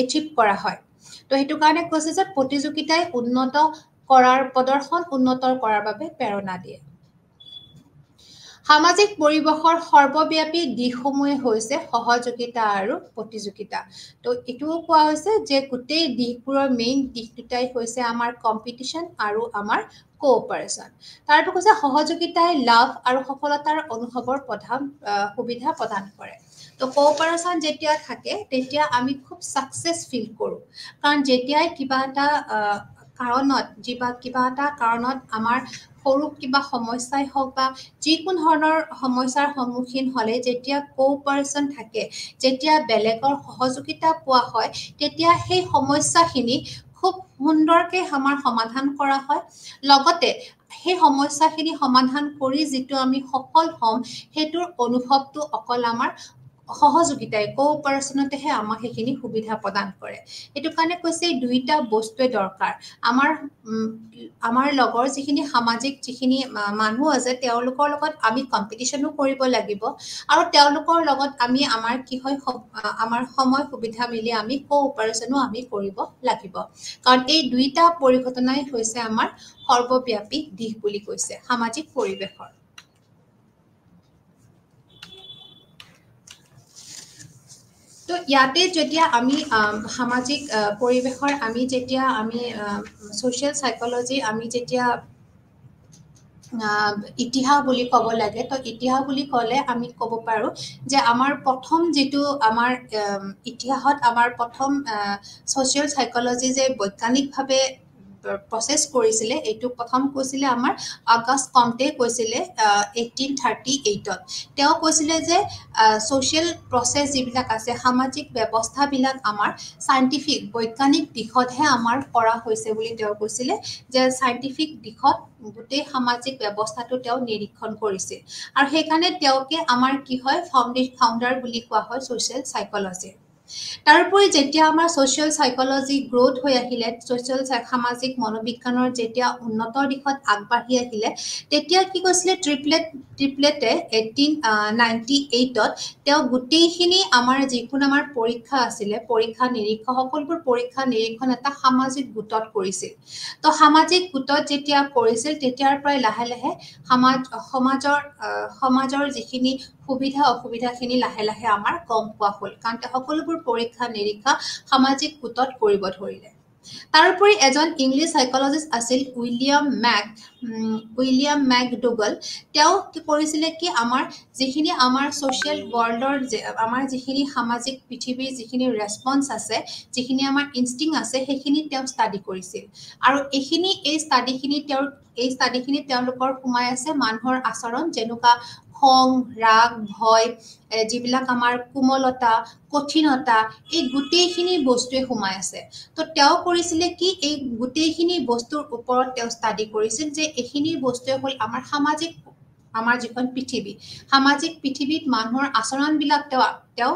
এচিভ কৰা হয় তো হেতু কাৰণে কৈছে যে প্ৰতিযোগিতাই প্ৰদৰ্শন উন্নত কৰাৰ বাবে প্ৰেৰণা দিয়ে সামাজিক পৰিৱেশৰ সৰ্বব্যাপী দিশসমূহে হৈছে সহযোগিতা আৰু প্ৰতিযোগিতা তো এটোও কোৱা হৈছে যে গোটেই দিশবোৰৰ মেইন দিশ দুটাই হৈছে আমাৰ কম্পিটিশন আৰু আমাৰ কোঅপাৰেচন তাৰপৰা কৈছে সহযোগিতাই লাভ আৰু সফলতাৰ অনুভৱৰ প্ৰধান সুবিধা প্ৰদান কৰে তো কোঅপাৰেচন যেতিয়া থাকে তেতিয়া আমি খুব সাকসেস ফিল কৰো কাৰণ যেতিয়াই কিবা এটা কাৰণত আমাৰ সৰু কিবা সমস্যাই হওক বা যিকোনো ধৰণৰ সমস্যাৰ সন্মুখীন হলে যেতিয়া কোঅপাৰেচন থাকে যেতিয়া বেলেগৰ সহযোগিতা পোৱা হয় তেতিয়া সেই সমস্যাখিনি খুব সুন্দৰকে আমাৰ সমাধান কৰা হয় লগতে সেই সমস্যাখিনি সমাধান কৰি যেটো আমি সফল হম হেতুৰ অনুভৱটো অকল আমাৰ সহযোগিতাই কোঅপাৰেচনতেহে আমাক সেইখিনি সুবিধা প্ৰদান কৰে এটো কাৰণে কৈছে দুইটা বস্তুৱে দৰকাৰ আমাৰ লগৰ যিখিনি সামাজিক যিখিনি মানুহ আছে তেওঁলোকৰ লগত আমি কম্পিটিশনো কৰিব লাগিব আৰু তেওঁলোকৰ লগত আমি আমাৰ কি হয় আমাৰ সময় সুবিধা মিলি আমি কোঅপাৰেচনো আমি কৰিব লাগিব কাৰণ এই দুইটা পৰিঘটনাই হৈছে আমাৰ সৰ্বব্যাপী দিশ বুলি কৈছে সামাজিক পৰিৱেশৰ তো ইয়াতে যেতিয়া আমি সামাজিক পৰিৱেশৰ আমি যেতিয়া আমি সোশ্যাল সাইকোলজি আমি যেতিয়া ইতিহাস বুলি ক'ব লাগে তো ইতিহাস বুলি ক'লে আমি ক'ব পাৰো যে আমাৰ প্ৰথম যেটো আমাৰ ইতিহাসত আমাৰ প্ৰথম সোশ্যাল সাইকোলজি যে বৈজ্ঞানিকভাৱে প্ৰসেস কৰিছিলে এটো প্ৰথম কৈছিলে আমাৰ আগষ্ট কমতে কৈছিলে 1838ত তেওঁ কৈছিলে যে সোশ্যাল প্ৰসেস যিবিলাক আছে সামাজিক ব্যৱস্থাবিলাক আমাৰ সাইন্টিফিক বৈজ্ঞানিক দিশতহে আমাৰ কৰা হৈছে বুলি তেওঁ কৈছিলে যে সাইন্টিফিক দিশত গোটেই সামাজিক ব্যৱস্থাটো তেওঁ নিৰীক্ষণ কৰিছিল আৰু সেইকাৰণে তেওঁকে আমাৰ কি হয় ফাউন্ডাৰ বুলি কোৱা হয় সোশ্যাল সাইকোলজি তাৰোপৰি যেতিয়া আমাৰ সোশ্যাল সাইকোলজি গ্ৰোথ হৈ আহিলে সোশ্যাল সামাজিক মনোবিজ্ঞানৰ যেতিয়া উন্নত দিশত আগবাঢ়ি আহিলে তেতিয়া কি কৈছিলে ট্ৰিপলেটে 1898ত তেওঁ গোটেইখিনি আমাৰ যিকোনো আমাৰ পৰীক্ষা আছিলে পৰীক্ষা নিৰীক্ষণ সকলোবোৰ পৰীক্ষা নিৰীক্ষণ এটা সামাজিক গোটত কৰিছিল তো সামাজিক গোটত যেতিয়া কৰিছিল তেতিয়াৰ পৰাই লাহে লাহে সমাজৰ যিখিনি সুবিধা অসুবিধাখিনি লাহে লাহে আমাৰ কম পোৱা হ'ল কাৰণ তেওঁ সকলোবোৰ পৰীক্ষা নিৰীক্ষা সামাজিক গোটত কৰিব ধৰিলে তাৰোপৰি এজন ইংলিছ সাইকোলজিষ্ট আছিল উইলিয়াম মেকডুগল তেওঁ কি কৰিছিলে কি আমাৰ যিখিনি আমাৰ সোশ্যাল ওয়াৰ্ল্ডৰ আমাৰ যিখিনি সামাজিক পৃথিৱীৰ যিখিনি ৰেসপন্স আছে যিখিনি আমাৰ ইনষ্টিং আছে সেইখিনি তেওঁ ষ্টাডি কৰিছিল আৰু এই ষ্টাডিখিনি তেওঁলোকৰ সোমাই আছে মানুহৰ আচৰণ যেনেকুৱা খং ৰাগ ভয় যিবিলাক আমাৰ কোমলতা কঠিনতা এই গোটেইখিনি বস্তুৱে সোমাই আছে তো তেওঁ কৰিছিলে কি এই গোটেইখিনি বস্তুৰ ওপৰত তেওঁ ষ্টাডি কৰিছিল যে এইখিনি বস্তুৱে হ'ল আমাৰ যিখন পৃথিৱী সামাজিক পৃথিৱীত মানুহৰ আচৰণবিলাক তেওঁ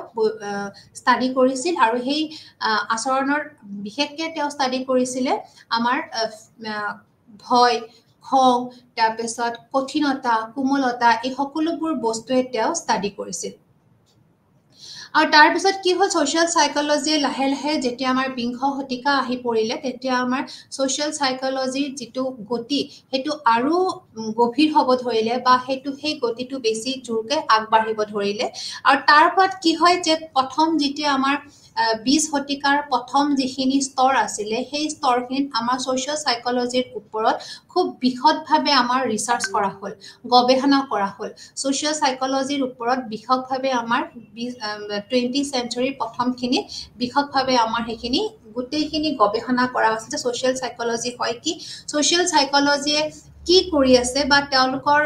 ষ্টাডি কৰিছিল আৰু সেই আচৰণৰ বিশেষকৈ তেওঁ ষ্টাডি কৰিছিলে আমাৰ ভয় খং তাৰপিছত কঠিনতা কোমলতা এই সকলোবোৰ বস্তুৱে তেওঁ ষ্টাডি কৰিছিল আৰু তাৰ পিছত কি হ'ল সোশ্যাল সাইকোলজিয়ে লাহে লাহে যেতিয়া আমাৰ বিংশ শতিকা আহি পৰিলে তেতিয়া আমাৰ সোশ্যাল সাইকোলজিৰ যিটো গতি সেইটো আৰু গভীৰ হ'ব ধৰিলে বা সেই গতিটো বেছি জোৰকে আগবাঢ়িব ধৰিলে আৰু তাৰ ওপৰত কি হয় যে প্ৰথম যেতিয়া আমাৰ 20 শতিকাৰ প্ৰথম যিখিনি স্তৰ আছিলে সেই স্তৰখিনিত আমাৰ সোশ্যাল সাইকোলজিৰ ওপৰত খুব বিশদভাৱে আমাৰ ৰিসাৰ্চ কৰা হ'ল গৱেষণা কৰা হ'ল সোশ্যাল সাইকোলজিৰ ওপৰত বিশদভাৱে আমাৰ 20th century প্ৰথমখিনি বিশদভাৱে আমাৰ সেইখিনি গোটেইখিনি গৱেষণা কৰা হৈছে সোশ্যাল সাইকোলজি হয় কি সোশ্যাল সাইকোলজিয়ে কি কৰি আছে বা তেওঁলোকৰ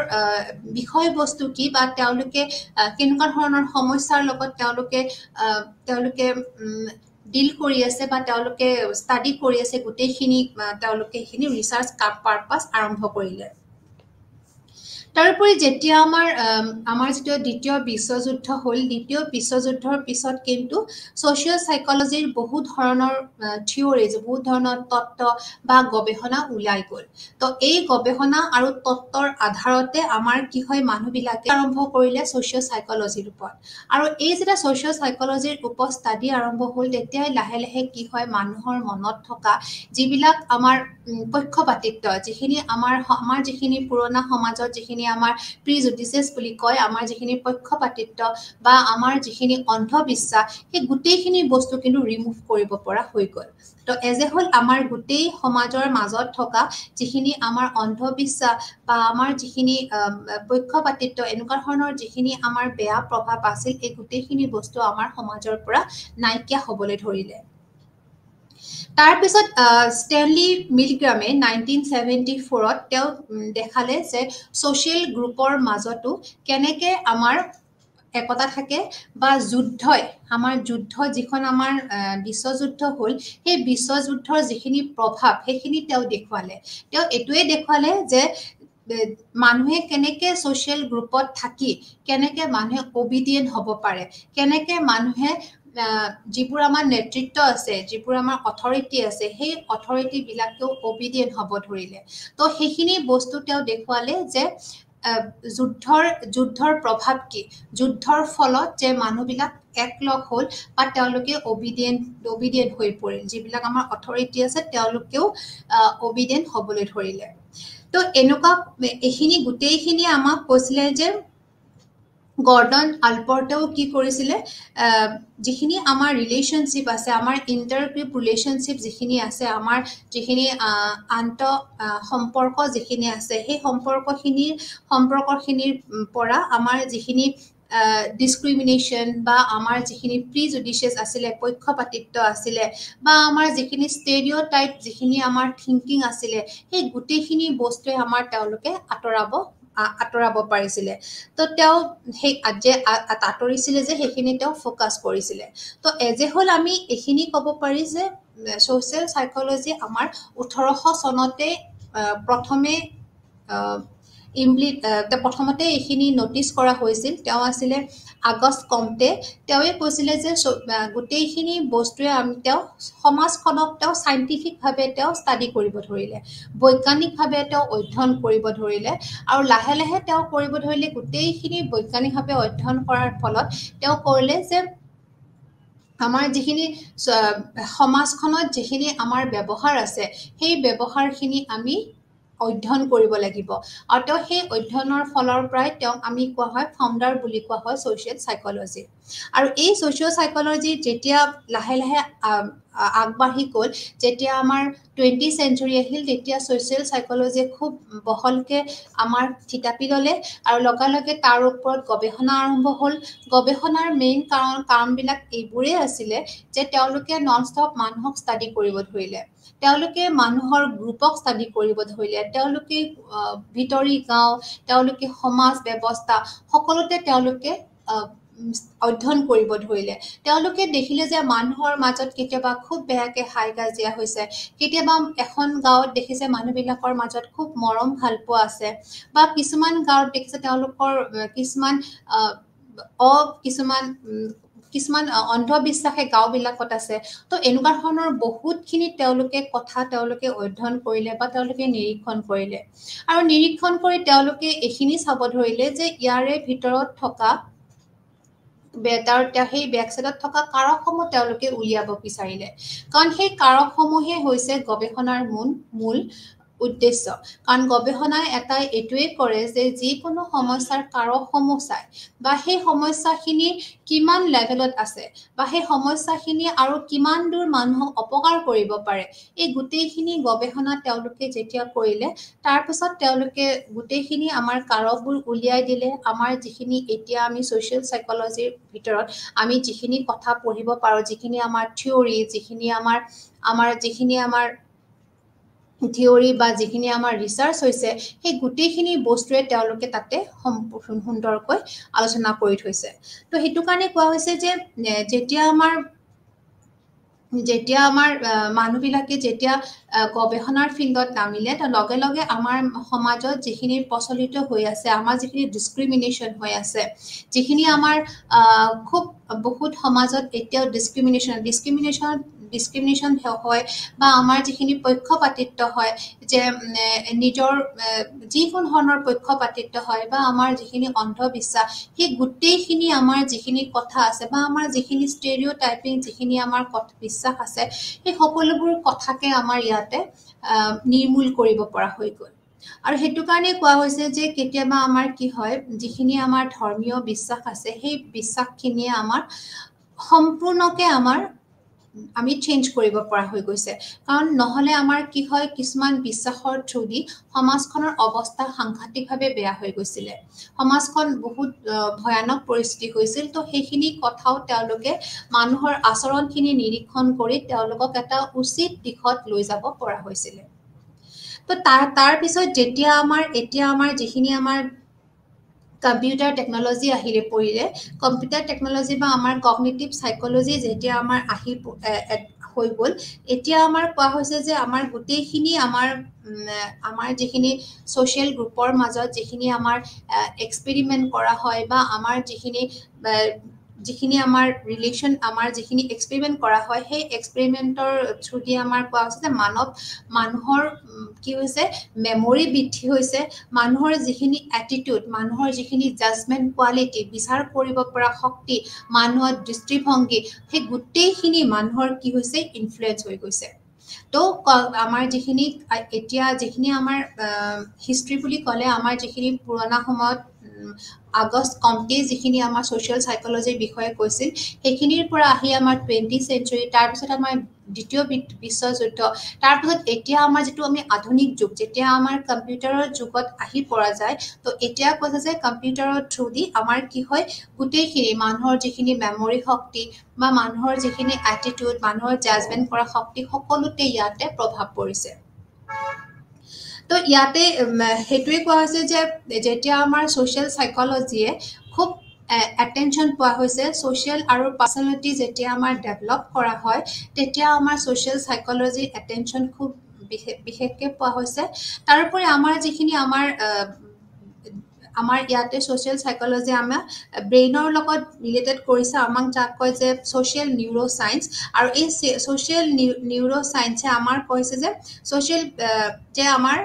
বিষয়বস্তু কি বা তেওঁলোকে কেনেকুৱা ধৰণৰ সমস্যাৰ লগত তেওঁলোকে ডিল কৰি আছে বা তেওঁলোকে ষ্টাডি কৰি আছে গোটেইখিনি তেওঁলোকে এইখিনি ৰিসাৰ্চ পাৰপাস আৰম্ভ কৰিলে তাৰোপৰি যেতিয়া আমাৰ যিটো দ্বিতীয় বিশ্বযুদ্ধ হ'ল দ্বিতীয় বিশ্বযুদ্ধৰ পিছত কিন্তু সোশ্যাল সাইকোলজিৰ বহুত ধৰণৰ থিওৰিজ বহুত ধৰণৰ তত্ত্ব বা গৱেষণা ওলাই গ'ল তো এই গৱেষণা আৰু তত্ত্বৰ আধাৰতে আমাৰ কি হয় মানুহবিলাকে আৰম্ভ কৰিলে সোশ্যাল সাইকোলজিৰ ওপৰত আৰু এই যেতিয়া সোশ্যাল সাইকোলজিৰ ওপৰত ষ্টাডি আৰম্ভ হ'ল তেতিয়াই লাহে লাহে কি হয় মানুহৰ মনত থকা যিবিলাক আমাৰ পক্ষপাতিত্ব যিখিনি আমাৰ যিখিনি পুৰণা সমাজত যিখিনি আমাৰ প্ৰিজুডিসেস বুলি কয় আমাৰ যিখিনি পক্ষপাতিত্ব বা আমাৰ যিখিনি অন্ধবিশ্বাস সেই গোটেইখিনি বস্তু কিন্তু ৰিমুভ কৰিব পৰা হৈ গ'ল তো এজে হ'ল আমাৰ গোটেই সমাজৰ মাজত থকা যিখিনি আমাৰ অন্ধবিশ্বাস বা আমাৰ যিখিনি পক্ষপাতিত্ব এনেকুৱা ধৰণৰ যিখিনি আমাৰ বেয়া প্ৰভাৱ আছিল এই গোটেইখিনি বস্তু আমাৰ সমাজৰ পৰা নাইকিয়া হ'বলৈ ধৰিলে তাৰ পিছত ষ্টেনলি মিলগ্ৰামে 1974ত তেওঁ দেখালে যে সোশ্যাল গ্ৰুপৰ মাজতো কেনেকে আমাৰ একতা থাকে বা আমাৰ যুদ্ধ যিখন আমাৰ বিশ্বযুদ্ধ হ'ল সেই বিশ্বযুদ্ধৰ যিখিনি প্ৰভাৱ সেইখিনি তেওঁ দেখুৱালে তেওঁ এটোৱে দেখুৱালে যে মানুহে কেনেকে সোশ্যাল গ্ৰুপত থাকি কেনেকে মানুহে অবিডিয়েন্ট হ'ব পাৰে কেনেকে মানুহে যিবোৰ আমাৰ নেতৃত্ব আছে যিবোৰ আমাৰ অথৰিটি আছে সেই অথৰিটি বিলাকেও অবিডিয়েন্ট হ'ব ধৰিলে তো সেইখিনি বস্তু তেওঁ দেখুৱালে যে যুদ্ধৰ প্ৰভাৱ কি যুদ্ধৰ ফলত যে মানুহবিলাক একলগ হ'ল বা তেওঁলোকে অবিডিয়েন্ট হৈ পৰিল যিবিলাক আমাৰ অথৰিটি আছে তেওঁলোকেও অবিডিয়েন্ট হ'বলৈ ধৰিলে তো এনেকুৱা এইখিনি গোটেইখিনি আমাক কৈছিলে যে গৰ্ডন আলপৰ্টেও কি কৰিছিলে যিখিনি আমাৰ ৰিলেশনশ্বিপ আছে আমাৰ ইণ্টাৰগ্ৰুপ ৰিলেশনশ্বিপ যিখিনি আছে আমাৰ যিখিনি আন্ত সম্পৰ্ক যিখিনি আছে সেই সম্পৰ্কখিনিৰ পৰা আমাৰ যিখিনি ডিসক্ৰিমিনেশন বা আমাৰ যিখিনি প্ৰিজুডিসেস আছিলে পক্ষপাতিত্ব আছিলে বা আমাৰ যিখিনি ষ্টেৰিঅটাইপ যিখিনি আমাৰ থিংকিং আছিলে সেই গোটেইখিনি বস্তুৱে আমাৰ তেওঁলোকে আঁতৰাব পাৰিছিলে তো তেওঁ সেই আঁতৰিছিলে যে সেইখিনি তেওঁ ফোকাস কৰিছিলে তো এজে হ'ল আমি এইখিনি ক'ব পাৰি যে সোশ্যাল সাইকোলজি আমাৰ 1800 চনতে প্ৰথমতে এইখিনি নটিচ কৰা হৈছিল তেওঁ আছিলে আগষ্ট কম্টে তেওঁৱে কৈছিলে যে গোটেইখিনি বস্তুৱে তেওঁ সমাজখনক তেওঁ সাইন্টিফিকভাৱে তেওঁ ষ্টাডি কৰিব ধৰিলে বৈজ্ঞানিকভাৱে তেওঁ অধ্যয়ন কৰিব ধৰিলে আৰু লাহে লাহে তেওঁ কৰিব ধৰিলে গোটেইখিনি বৈজ্ঞানিকভাৱে অধ্যয়ন কৰাৰ ফলত তেওঁ কৰিলে যে আমাৰ যিখিনি সমাজখনত যিখিনি আমাৰ ব্যৱহাৰ আছে সেই ব্যৱহাৰখিনি আমি অধ্যয়ন কৰিব লাগিব আৰু তেওঁ সেই অধ্যয়নৰ ফলৰ পৰাই তেওঁক আমি কোৱা হয় ফাউণ্ডাৰ বুলি কোৱা হয় ছ'চিয়েল সাইকোলজি আৰু এই ছ'চিয়েল সাইকোলজি যেতিয়া লাহে লাহে আগবাঢ়ি গ'ল যেতিয়া আমাৰ 20th century আহিল তেতিয়া ছ'চিয়েল সাইকোলজিয়ে খুব বহলকে আমাৰ থিতাপি ল'লে আৰু লগে তাৰ ওপৰত গৱেষণা আৰম্ভ হ'ল গৱেষণাৰ মেইন কাৰণবিলাক এইবোৰেই আছিলে যে তেওঁলোকে নন ষ্টপ মানুহক ষ্টাডি কৰিব ধৰিলে তেওঁলোকে মানুহৰ গ্ৰুপক ষ্টাডি কৰিব ধৰিলে তেওঁলোকে ভিতৰি গাঁও তেওঁলোকে সমাজ ব্যৱস্থা সকলোতে তেওঁলোকে অধ্যয়ন কৰিব ধৰিলে তেওঁলোকে দেখিলে যে মানুহৰ মাজত কেতিয়াবা খুব বেয়াকে হাই কাজিয়া হৈছে কেতিয়াবা এখন গাঁৱত দেখিছে মানুহবিলাকৰ মাজত খুব মৰম ভাল পোৱা আছে বা কিছুমান গাঁৱত দেখিছে তেওঁলোকৰ কিছুমান অন্ধবিশ্বাসে গাঁওবিলাকত আছে তো এনেকুৱা ধৰণৰ বহুতখিনি তেওঁলোকে অধ্যয়ন কৰিলে বা তেওঁলোকে নিৰীক্ষণ কৰিলে আৰু নিৰীক্ষণ কৰি তেওঁলোকে এইখিনি চাব ধৰিলে যে ইয়াৰে ভিতৰত থকা সেই বেকচাইডত থকা কাৰকসমূহ তেওঁলোকে উলিয়াব বিচাৰিলে কাৰণ সেই কাৰকসমূহে হৈছে গৱেষণাৰ মূল উদ্দেশ্য কাৰণ গৱেষণাই এটাই এইটোৱে কৰে যে যিকোনো সমস্যাৰ কাৰকসমূহ চায় বা সেই সমস্যাখিনি কিমান লেভেলত আছে বা সেই সমস্যাখিনি আৰু কিমান দূৰ মানুহক অপকাৰ কৰিব পাৰে এই গোটেইখিনি গৱেষণা তেওঁলোকে যেতিয়া কৰিলে তাৰপিছত তেওঁলোকে গোটেইখিনি আমাৰ কাৰকবোৰ উলিয়াই দিলে আমাৰ যিখিনি এতিয়া আমি ছ'চিয়েল সাইকোলজিৰ ভিতৰত আমি যিখিনি কথা পঢ়িব পাৰোঁ যিখিনি আমাৰ থিয়ৰী যিখিনি আমাৰ থিয়ৰী বা যিখিনি আমাৰ ৰিচাৰ্চ হৈছে সেই গোটেইখিনি বস্তুৱে তেওঁলোকে তাতে সুন্দৰকৈ আলোচনা কৰি থৈছে তো সেইটো কাৰণে কোৱা হৈছে যে যেতিয়া আমাৰ মানুহবিলাকে যেতিয়া গৱেষণাৰ ফিল্ডত নামিলে তো লগে আমাৰ সমাজত যিখিনি প্ৰচলিত হৈ আছে আমাৰ যিখিনি ডিছক্ৰিমিনেশ্যন হৈ আছে যিখিনি আমাৰ খুব বহুত সমাজত এতিয়াও ডিছক্ৰিমিনেশ্যন হয় বা আমাৰ যিখিনি পক্ষপাতিত্ব হয় যে নিজৰ যিকোনো ধৰণৰ পক্ষপাতিত্ব হয় বা আমাৰ যিখিনি অন্ধবিশ্বাস সেই গোটেইখিনি আমাৰ যিখিনি কথা আছে বা আমাৰ যিখিনি ষ্টেৰিঅ'টাইপিং যিখিনি আমাৰ বিশ্বাস আছে সেই সকলোবোৰ কথাকে আমাৰ ইয়াতে নিৰ্মূল কৰিব পৰা হৈ গ'ল আৰু সেইটো কাৰণে কোৱা হৈছে যে কেতিয়াবা আমাৰ কি হয় যিখিনি আমাৰ ধৰ্মীয় বিশ্বাস আছে সেই বিশ্বাসখিনিয়ে আমাৰ সম্পূৰ্ণকে আমি চেঞ্জ কৰিব পৰা হৈ গৈছে কাৰণ নহলে আমাৰ কি হয় কিছুমান বিশ্বাসৰ থ্ৰুদি সমাজখনৰ অৱস্থা সাংঘাতিকভাৱে বেয়া হৈ গৈছিলে সমাজখন বহুত ভয়ানক পৰিস্থিতি হৈছিল তো সেইখিনি কথাও তেওঁলোকে মানুহৰ আচৰণখিনি নিৰীক্ষণ কৰি তেওঁলোকক এটা উচিত দিশত লৈ যাব পৰা হৈছিলে তো তাৰ পিছত যেতিয়া আমাৰ যিখিনি আমাৰ কম্পিউটাৰ টেকনলজি আহিলে পৰিলে কম্পিউটাৰ টেকনলজি বা আমাৰ কগনিটিভ সাইকোলজি যেতিয়া আমাৰ হৈ গ'ল এতিয়া আমাৰ কোৱা হৈছে যে আমাৰ গোটেইখিনি আমাৰ যিখিনি ছ'চিয়েল গ্ৰুপৰ মাজত যিখিনি আমাৰ এক্সপেৰিমেণ্ট কৰা হয় বা আমাৰ যিখিনি আমাৰ ৰিলেশ্যন আমাৰ যিখিনি এক্সপেৰিমেণ্ট কৰা হয় সেই এক্সপেৰিমেণ্টৰ থ্ৰুদি আমাৰ কোৱা হৈছে যে মানুহৰ কি হৈছে মেমৰি বৃদ্ধি হৈছে মানুহৰ যিখিনি এটিটিউড মানুহৰ যিখিনি জাজমেণ্ট কোৱালিটি বিচাৰ কৰিব পৰা শক্তি মানুহৰ দৃষ্টিভংগী সেই গোটেইখিনি মানুহৰ কি হৈছে ইনফ্লুৱেঞ্চ হৈ গৈছে তো আমাৰ যিখিনি আমাৰ হিষ্ট্ৰী বুলি ক'লে আমাৰ যিখিনি পুৰণা সময়ত আগষ্ট কম্টে যিখিনি আমাৰ ছ'চিয়েল সাইকোলজিৰ বিষয়ে কৈছিল সেইখিনিৰ পৰা আহি আমাৰ 20th century তাৰপিছত আমাৰ দ্বিতীয় বিশ্বযুদ্ধ তাৰপিছত এতিয়া আমাৰ যিটো আমি আধুনিক যুগ যেতিয়া আমাৰ কম্পিউটাৰৰ যুগত আহি পৰা যায় তো এতিয়া কৈছে যে কম্পিউটাৰৰ থ্ৰুদি আমাৰ কি হয় গোটেইখিনি মানুহৰ যিখিনি মেমৰি শক্তি বা মানুহৰ যিখিনি এটিটিউড মানুহৰ জাজমেণ্ট কৰা শক্তি সকলোতে ইয়াতে প্ৰভাৱ পৰিছে তো ইয়াতে সেইটোৱে কোৱা হৈছে যে যেতিয়া আমাৰ ছ'চিয়েল সাইকোলজিয়ে খুব এটেনশ্যন পোৱা হৈছে ছ'চিয়েল আৰু পাৰ্চনেলিটি যেতিয়া আমাৰ ডেভেলপ কৰা হয় তেতিয়া আমাৰ ছ'চিয়েল সাইকোলজিৰ এটেনশ্যন খুব বিশেষকৈ পোৱা হৈছে তাৰোপৰি আমাৰ যিখিনি আমাৰ ইয়াতে ছ'চিয়েল সাইকোলজি আমাৰ ব্ৰেইনৰ লগত ৰিলেটেড কৰিছে আমাক যাক কয় যে ছ'চিয়েল নিউৰ' চায়েন্স আৰু এই ছ'চিয়েল নিউৰ' চায়েন্সে আমাৰ কৈছে যে ছ'চিয়েল যে আমাৰ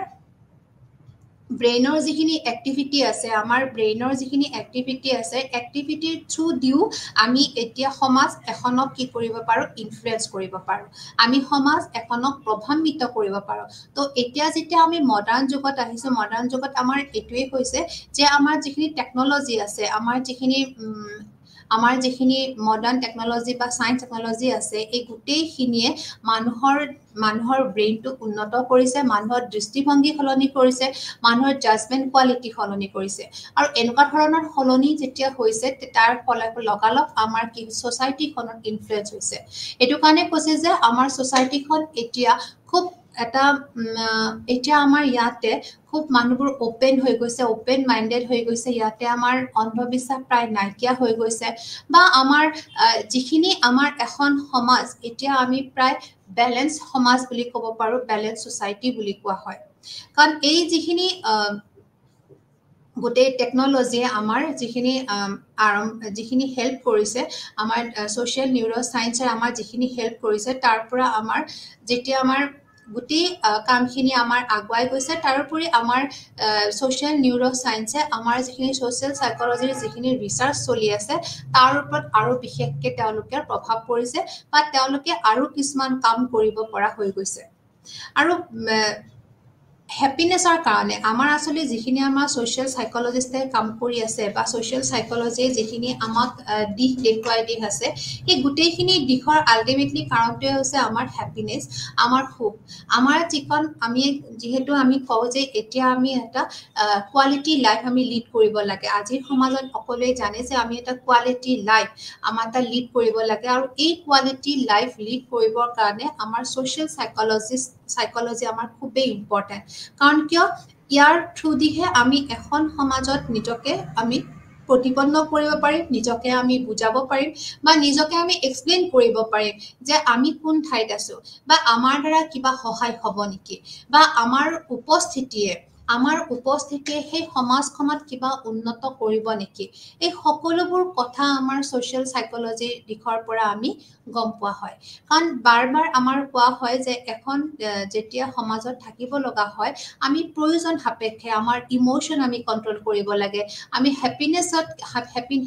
ব্ৰেইনৰ যিখিনি এক্টিভিটি আছে আমাৰ ব্ৰেইনৰ যিখিনি এক্টিভিটি আছে এক্টিভিটিৰ থ্ৰু দিও আমি এতিয়া সমাজ এখনক কি কৰিব পাৰো ইনফ্লুয়েন্স কৰিব পাৰো আমি সমাজ এখনক প্ৰভাৱিত কৰিব পাৰো তো এতিয়া যেতিয়া আমি মডাৰ্ণ যুগত আহিছো মডাৰ্ণ যুগত আমাৰ এটোৱে হৈছে যে আমাৰ যিখিনি টেকনলজি আছে আমাৰ যিখিনি মডাৰ্ণ টেকনলজি বা সায়েন্স টেকনলজি আছে এই গোটেইখিনিয়ে মানুহৰ ব্ৰেইনটো উন্নত কৰিছে মানুহৰ দৃষ্টিভংগী সলনি কৰিছে মানুহৰ জাজমেন্ট কোৱালিটি সলনি কৰিছে আৰু এনেকুৱা ধৰণৰ সলনি যেতিয়া হৈছে তাৰ লগালগ আমাৰ কি সোসাইটিখনত ইনফ্লুয়েন্স হৈছে এটো কাৰণে কৈছে যে আমাৰ সোসাইটিখন এতিয়া খুব এটা এতিয়া আমাৰ ইয়াতে খুব মানুহবোৰ ওপেন হৈ গৈছে ওপেন মাইন্ডেড হৈ গৈছে ইয়াতে আমাৰ অন্ধবিশ্বাস প্ৰায় নাইকিয়া হৈ গৈছে বা আমাৰ যিখিনি আমাৰ এখন সমাজ এতিয়া আমি প্ৰায় ব্যালেন্স সমাজ বুলি ক'ব পাৰো ব্যালেন্স সোসাইটি বুলি কোৱা হয় কাৰণ এই যিখিনি গোটেই টেকনলজিয়ে আমাৰ যিখিনি হেল্প কৰিছে আমাৰ সোশ্যাল নিউৰো সায়েন্সে আমাৰ যিখিনি হেল্প কৰিছে তাৰ পৰা আমাৰ যেতিয়া আমাৰ গোটেই কামখিনি আমাৰ আগুৱাই গৈছে তাৰোপৰি আমাৰ সোশ্যাল নিউৰো সায়েন্সে আমাৰ যিখিনি সোশ্যাল সাইকোলজিৰ যিখিনি ৰিসাৰ্চ চলি আছে তাৰ ওপৰত আৰু বিশেষকৈ তেওঁলোকৰ প্ৰভাৱ পৰিছে বা তেওঁলোকে আৰু কিছুমান কাম কৰিব পৰা হৈ গৈছে আৰু হ্যাপিনেসৰ কাৰণে আমাৰ আসলে যিখিনি আমাৰ সোশ্যাল সাইকোলজিষ্টে কাম কৰি আছে বা সোশ্যাল সাইকোলজি যিখিনি আমাক দিশ দেখুৱাই দি আছে এই গোটেইখিনি দিশৰ আলটিমেটলি কাৰণটোৱে হৈছে আমাৰ হ্যাপিনেস আমাৰ সুখ আমাৰ যিখন আমি যেহেতু আমি কওঁ যে এতিয়া আমি এটা কোৱালিটি লাইফ আমি লিড কৰিব লাগে আজিৰ সমাজত সকলোৱে জানে যে আমি এটা কোৱালিটি লাইফ আমাৰ এটা লিড কৰিব লাগে আৰু এই কোৱালিটি লাইফ লিড কৰিবৰ কাৰণে আমাৰ সোশ্যাল সাইকোলজি আমাৰ খুবেই ইম্পৰ্টেন্ট কাৰণ কিয় ইয়াৰ থ্ৰু দিহে আমি এখন সমাজত নিজকে আমি প্ৰতিপন্ন কৰিব পাৰিম নিজকে আমি বুজাব পাৰিম বা নিজকে আমি এক্সপ্লেইন কৰিব পাৰিম যে আমি কোন ঠাইত আছো বা আমাৰ দ্বাৰা কিবা সহায় হ'ব নেকি বা আমাৰ উপস্থিতিয়ে সেই সমাজখনত কিবা উন্নত কৰিব নেকি এই সকলোবোৰ কথা আমাৰ সোশ্যাল সাইকোলজি দিশৰ পৰা আমি গম পোৱা হয় কাৰণ বাৰবাৰ আমাৰ কোৱা হয় যে এখন যেতিয়া সমাজত থাকিব লগা হয় আমি প্ৰয়োজন সাপেক্ষে আমাৰ ইমোশন আমি কন্ট্ৰোল কৰিব লাগে আমি হ্যাপিনেসত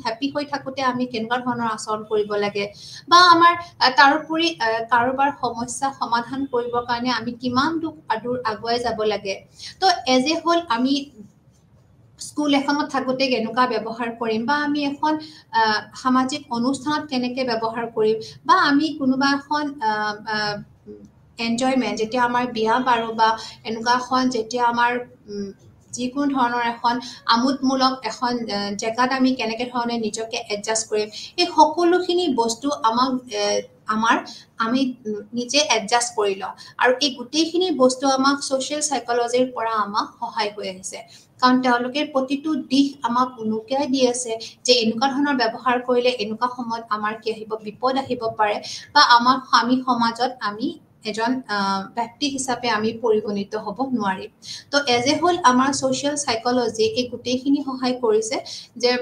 হ্যাপি হৈ থাকোতে আমি কেনেকুৱা ধৰণৰ আচৰণ কৰিব লাগে বা আমাৰ তাৰোপৰি কাৰোবাৰ সমস্যা সমাধান কৰিবৰ কাৰণে আমি কিমান দূৰ আগুৱাই যাব লাগে তো এজ এ হোল আমি স্কুল এখনত থাকোতে কেনেকুৱা ব্যৱহাৰ কৰিম বা আমি এখন সামাজিক অনুষ্ঠানত কেনেকৈ ব্যৱহাৰ কৰিম বা আমি কোনোবা এখন এনজয়মেন্ট যেতিয়া আমাৰ বিয়া বাৰু বা এনেকুৱা এখন যেতিয়া আমাৰ যিকোনো ধৰণৰ এখন আমোদমূলক এখন জেগাত আমি কেনেকৈ ধৰণে নিজকে এডজাষ্ট কৰিম এই সকলোখিনি বস্তু আমি নিজে এডজাষ্ট কৰি লওঁ আৰু এই গোটেইখিনি বস্তু আমাক সোশ্যাল সাইকোলজিৰ পৰা আমাক সহায় হৈ আহিছে কাৰণ তেওঁলোকে প্ৰতিটো দিশ আমাক উনুকিয়াই দি আছে যে এনেকুৱা ধৰণৰ ব্যৱহাৰ কৰিলে এনেকুৱা সময়ত আমাৰ কি আহিব বিপদ আহিব পাৰে বা আমি সমাজত আমি এজন ব্যক্তি হিচাপে আমি পৰিগণিত হ'ব নোৱাৰিম তো এজ এ হোল আমাৰ সোশ্যাল সাইকোলজি এই গোটেইখিনি সহায় কৰিছে যে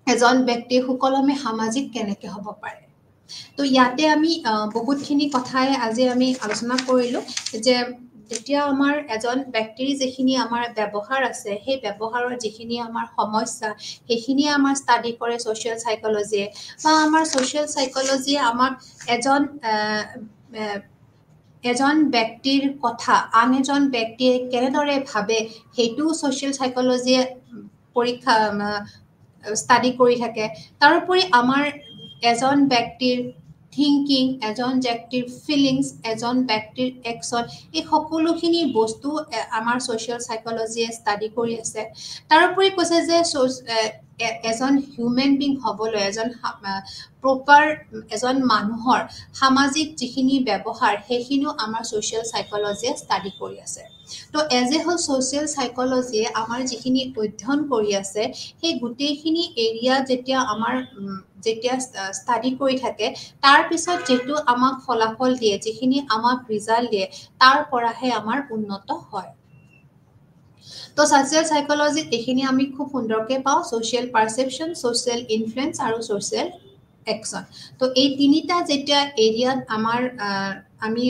এজন ব্যক্তি সুকলমে সামাজিক কেনেকৈ হ'ব পাৰে তো ইয়াতে আমি বহুতখিনি কথাই আজি আমি আলোচনা কৰিলো যে যেতিয়া আমাৰ এজন ব্যক্তিৰ যিখিনি আমাৰ ব্যৱহাৰ আছে সেই ব্যৱহাৰৰ যিখিনি আমাৰ সমস্যা সেইখিনি আমাৰ ষ্টাডি কৰে সোশ্যাল সাইকোলজিয়ে বা আমাৰ সোশ্যাল সাইকোলজিয়ে আমাক এজন ব্যক্তিৰ কথা আন এজন ব্যক্তিয়ে কেনেদৰে ভাবে সেইটো সোশ্যাল সাইকোলজিয়ে পৰীক্ষা ষ্টাডি কৰি থাকে তাৰোপৰি আমাৰ এজন ব্যক্তিৰ থিংকিং এজন ব্যক্তিৰ ফিলিংস এজন ব্যক্তিৰ একশন এই সকলোখিনি বস্তু আমাৰ সোশ্যাল সাইকোলজিয়ে ষ্টাডি কৰি আছে তাৰোপৰি কৈছে যে এজন হিউম্যান বিং হ'বলৈ এজন মানুহৰ সামাজিক যিখিনি ব্যৱহাৰ সেইখিনিও আমাৰ সোশ্যাল সাইকোলজিয়ে ষ্টাডি কৰি আছে তো এজ এ হোল সোশ্যাল সাইকোলজিয়ে আমাৰ যিখিনি অধ্যয়ন কৰি আছে সেই গোটেইখিনি এৰিয়া যেতিয়া ষ্টাডি কৰি থাকে তাৰ পিছত যেটো আমাক ফলাফল দিয়ে যিখিনি আমাক ৰিজাল্ট দিয়ে তাৰ পৰাহে আমাৰ উন্নত হয় তো সোশ্যাল সাইকোলজি এইখিনি আমি খুব সুন্দৰকৈ পাওঁ সোশ্যাল পাৰসেপশন সোশ্যাল ইনফ্লুয়েন্স আৰু সোশ্যাল একশন তো এই তিনিটা যেতিয়া এৰিয়াত আমি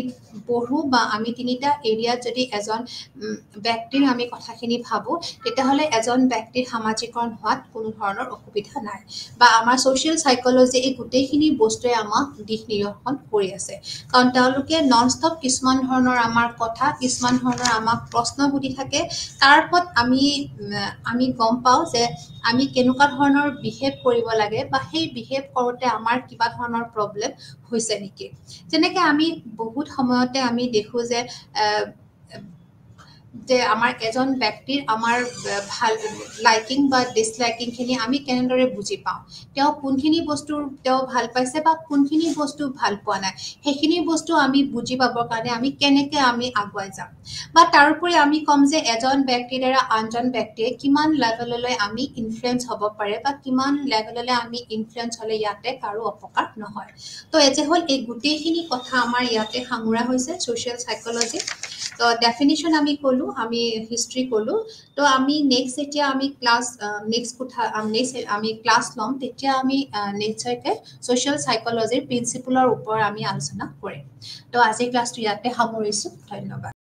পঢ়ো বা আমি তিনিটা এৰিয়াত যদি এজন ব্যক্তিৰ আমি কথাখিনি ভাবোঁ তেতিয়াহ'লে এজন ব্যক্তিৰ সামাজিকৰণ হোৱাত কোনো ধৰণৰ অসুবিধা নাই বা আমাৰ ছ'চিয়েল চাইক'লজি এই গোটেইখিনি বস্তুৱে আমাক দিশ নিৰ্দেশন কৰি আছে কাৰণ তেওঁলোকে নন ষ্টপ কিছুমান ধৰণৰ আমাৰ কথা কিছুমান ধৰণৰ আমাক প্ৰশ্ন সুধি থাকে তাৰ ওপৰত আমি গম পাওঁ যে আমি কেনেকুৱা ধৰণৰ বিহেভ কৰিব লাগে বা সেই বিহেভ কৰোঁতে আমাৰ কিবা ধৰণৰ প্ৰব্লেম হৈছে নেকি যেনেকৈ আমি বহুত সময়তে আমি দেখোঁ যে আমাৰ এজন ব্যক্তিৰ আমাৰ ভাল লাইকিং বা ডিছলাইকিংখিনি আমি কেনেদৰে বুজি পাওঁ তেওঁ কোনখিনি বস্তু তেওঁ ভাল পাইছে বা কোনখিনি বস্তু ভাল পোৱা নাই সেইখিনি বস্তু আমি বুজি পাবৰ কাৰণে আমি কেনেকৈ আমি আগুৱাই যাম বা তাৰোপৰি আমি ক'ম যে এজন ব্যক্তিৰ দ্বাৰা আনজন ব্যক্তিয়ে কিমান লেভেললৈ আমি ইনফ্লুৱেঞ্চ হ'ব পাৰে বা কিমান লেভেললৈ আমি ইনফ্লুৱেঞ্চ হ'লে ইয়াতে কাৰো অপকাৰ নহয় তো এজ এ হ'ল এই গোটেইখিনি কথা আমাৰ ইয়াতে সাঙুৰা হৈছে ছ'চিয়েল চাইক'লজি তো ডেফিনিশ্যন আমি ক'লোঁ আমি হিষ্ট্ৰী ক'লোঁ তো আমি নেক্সট যেতিয়া আমি নেক্সট আমি ক্লাছ ল'ম তেতিয়া আমি নিশ্চয়কৈ ছ'চিয়েল চাইক'লজিৰ প্ৰিন্সিপলৰ ওপৰত আমি আলোচনা কৰিম তো আজিৰ ক্লাছটো ইয়াতে সামৰিছোঁ ধন্যবাদ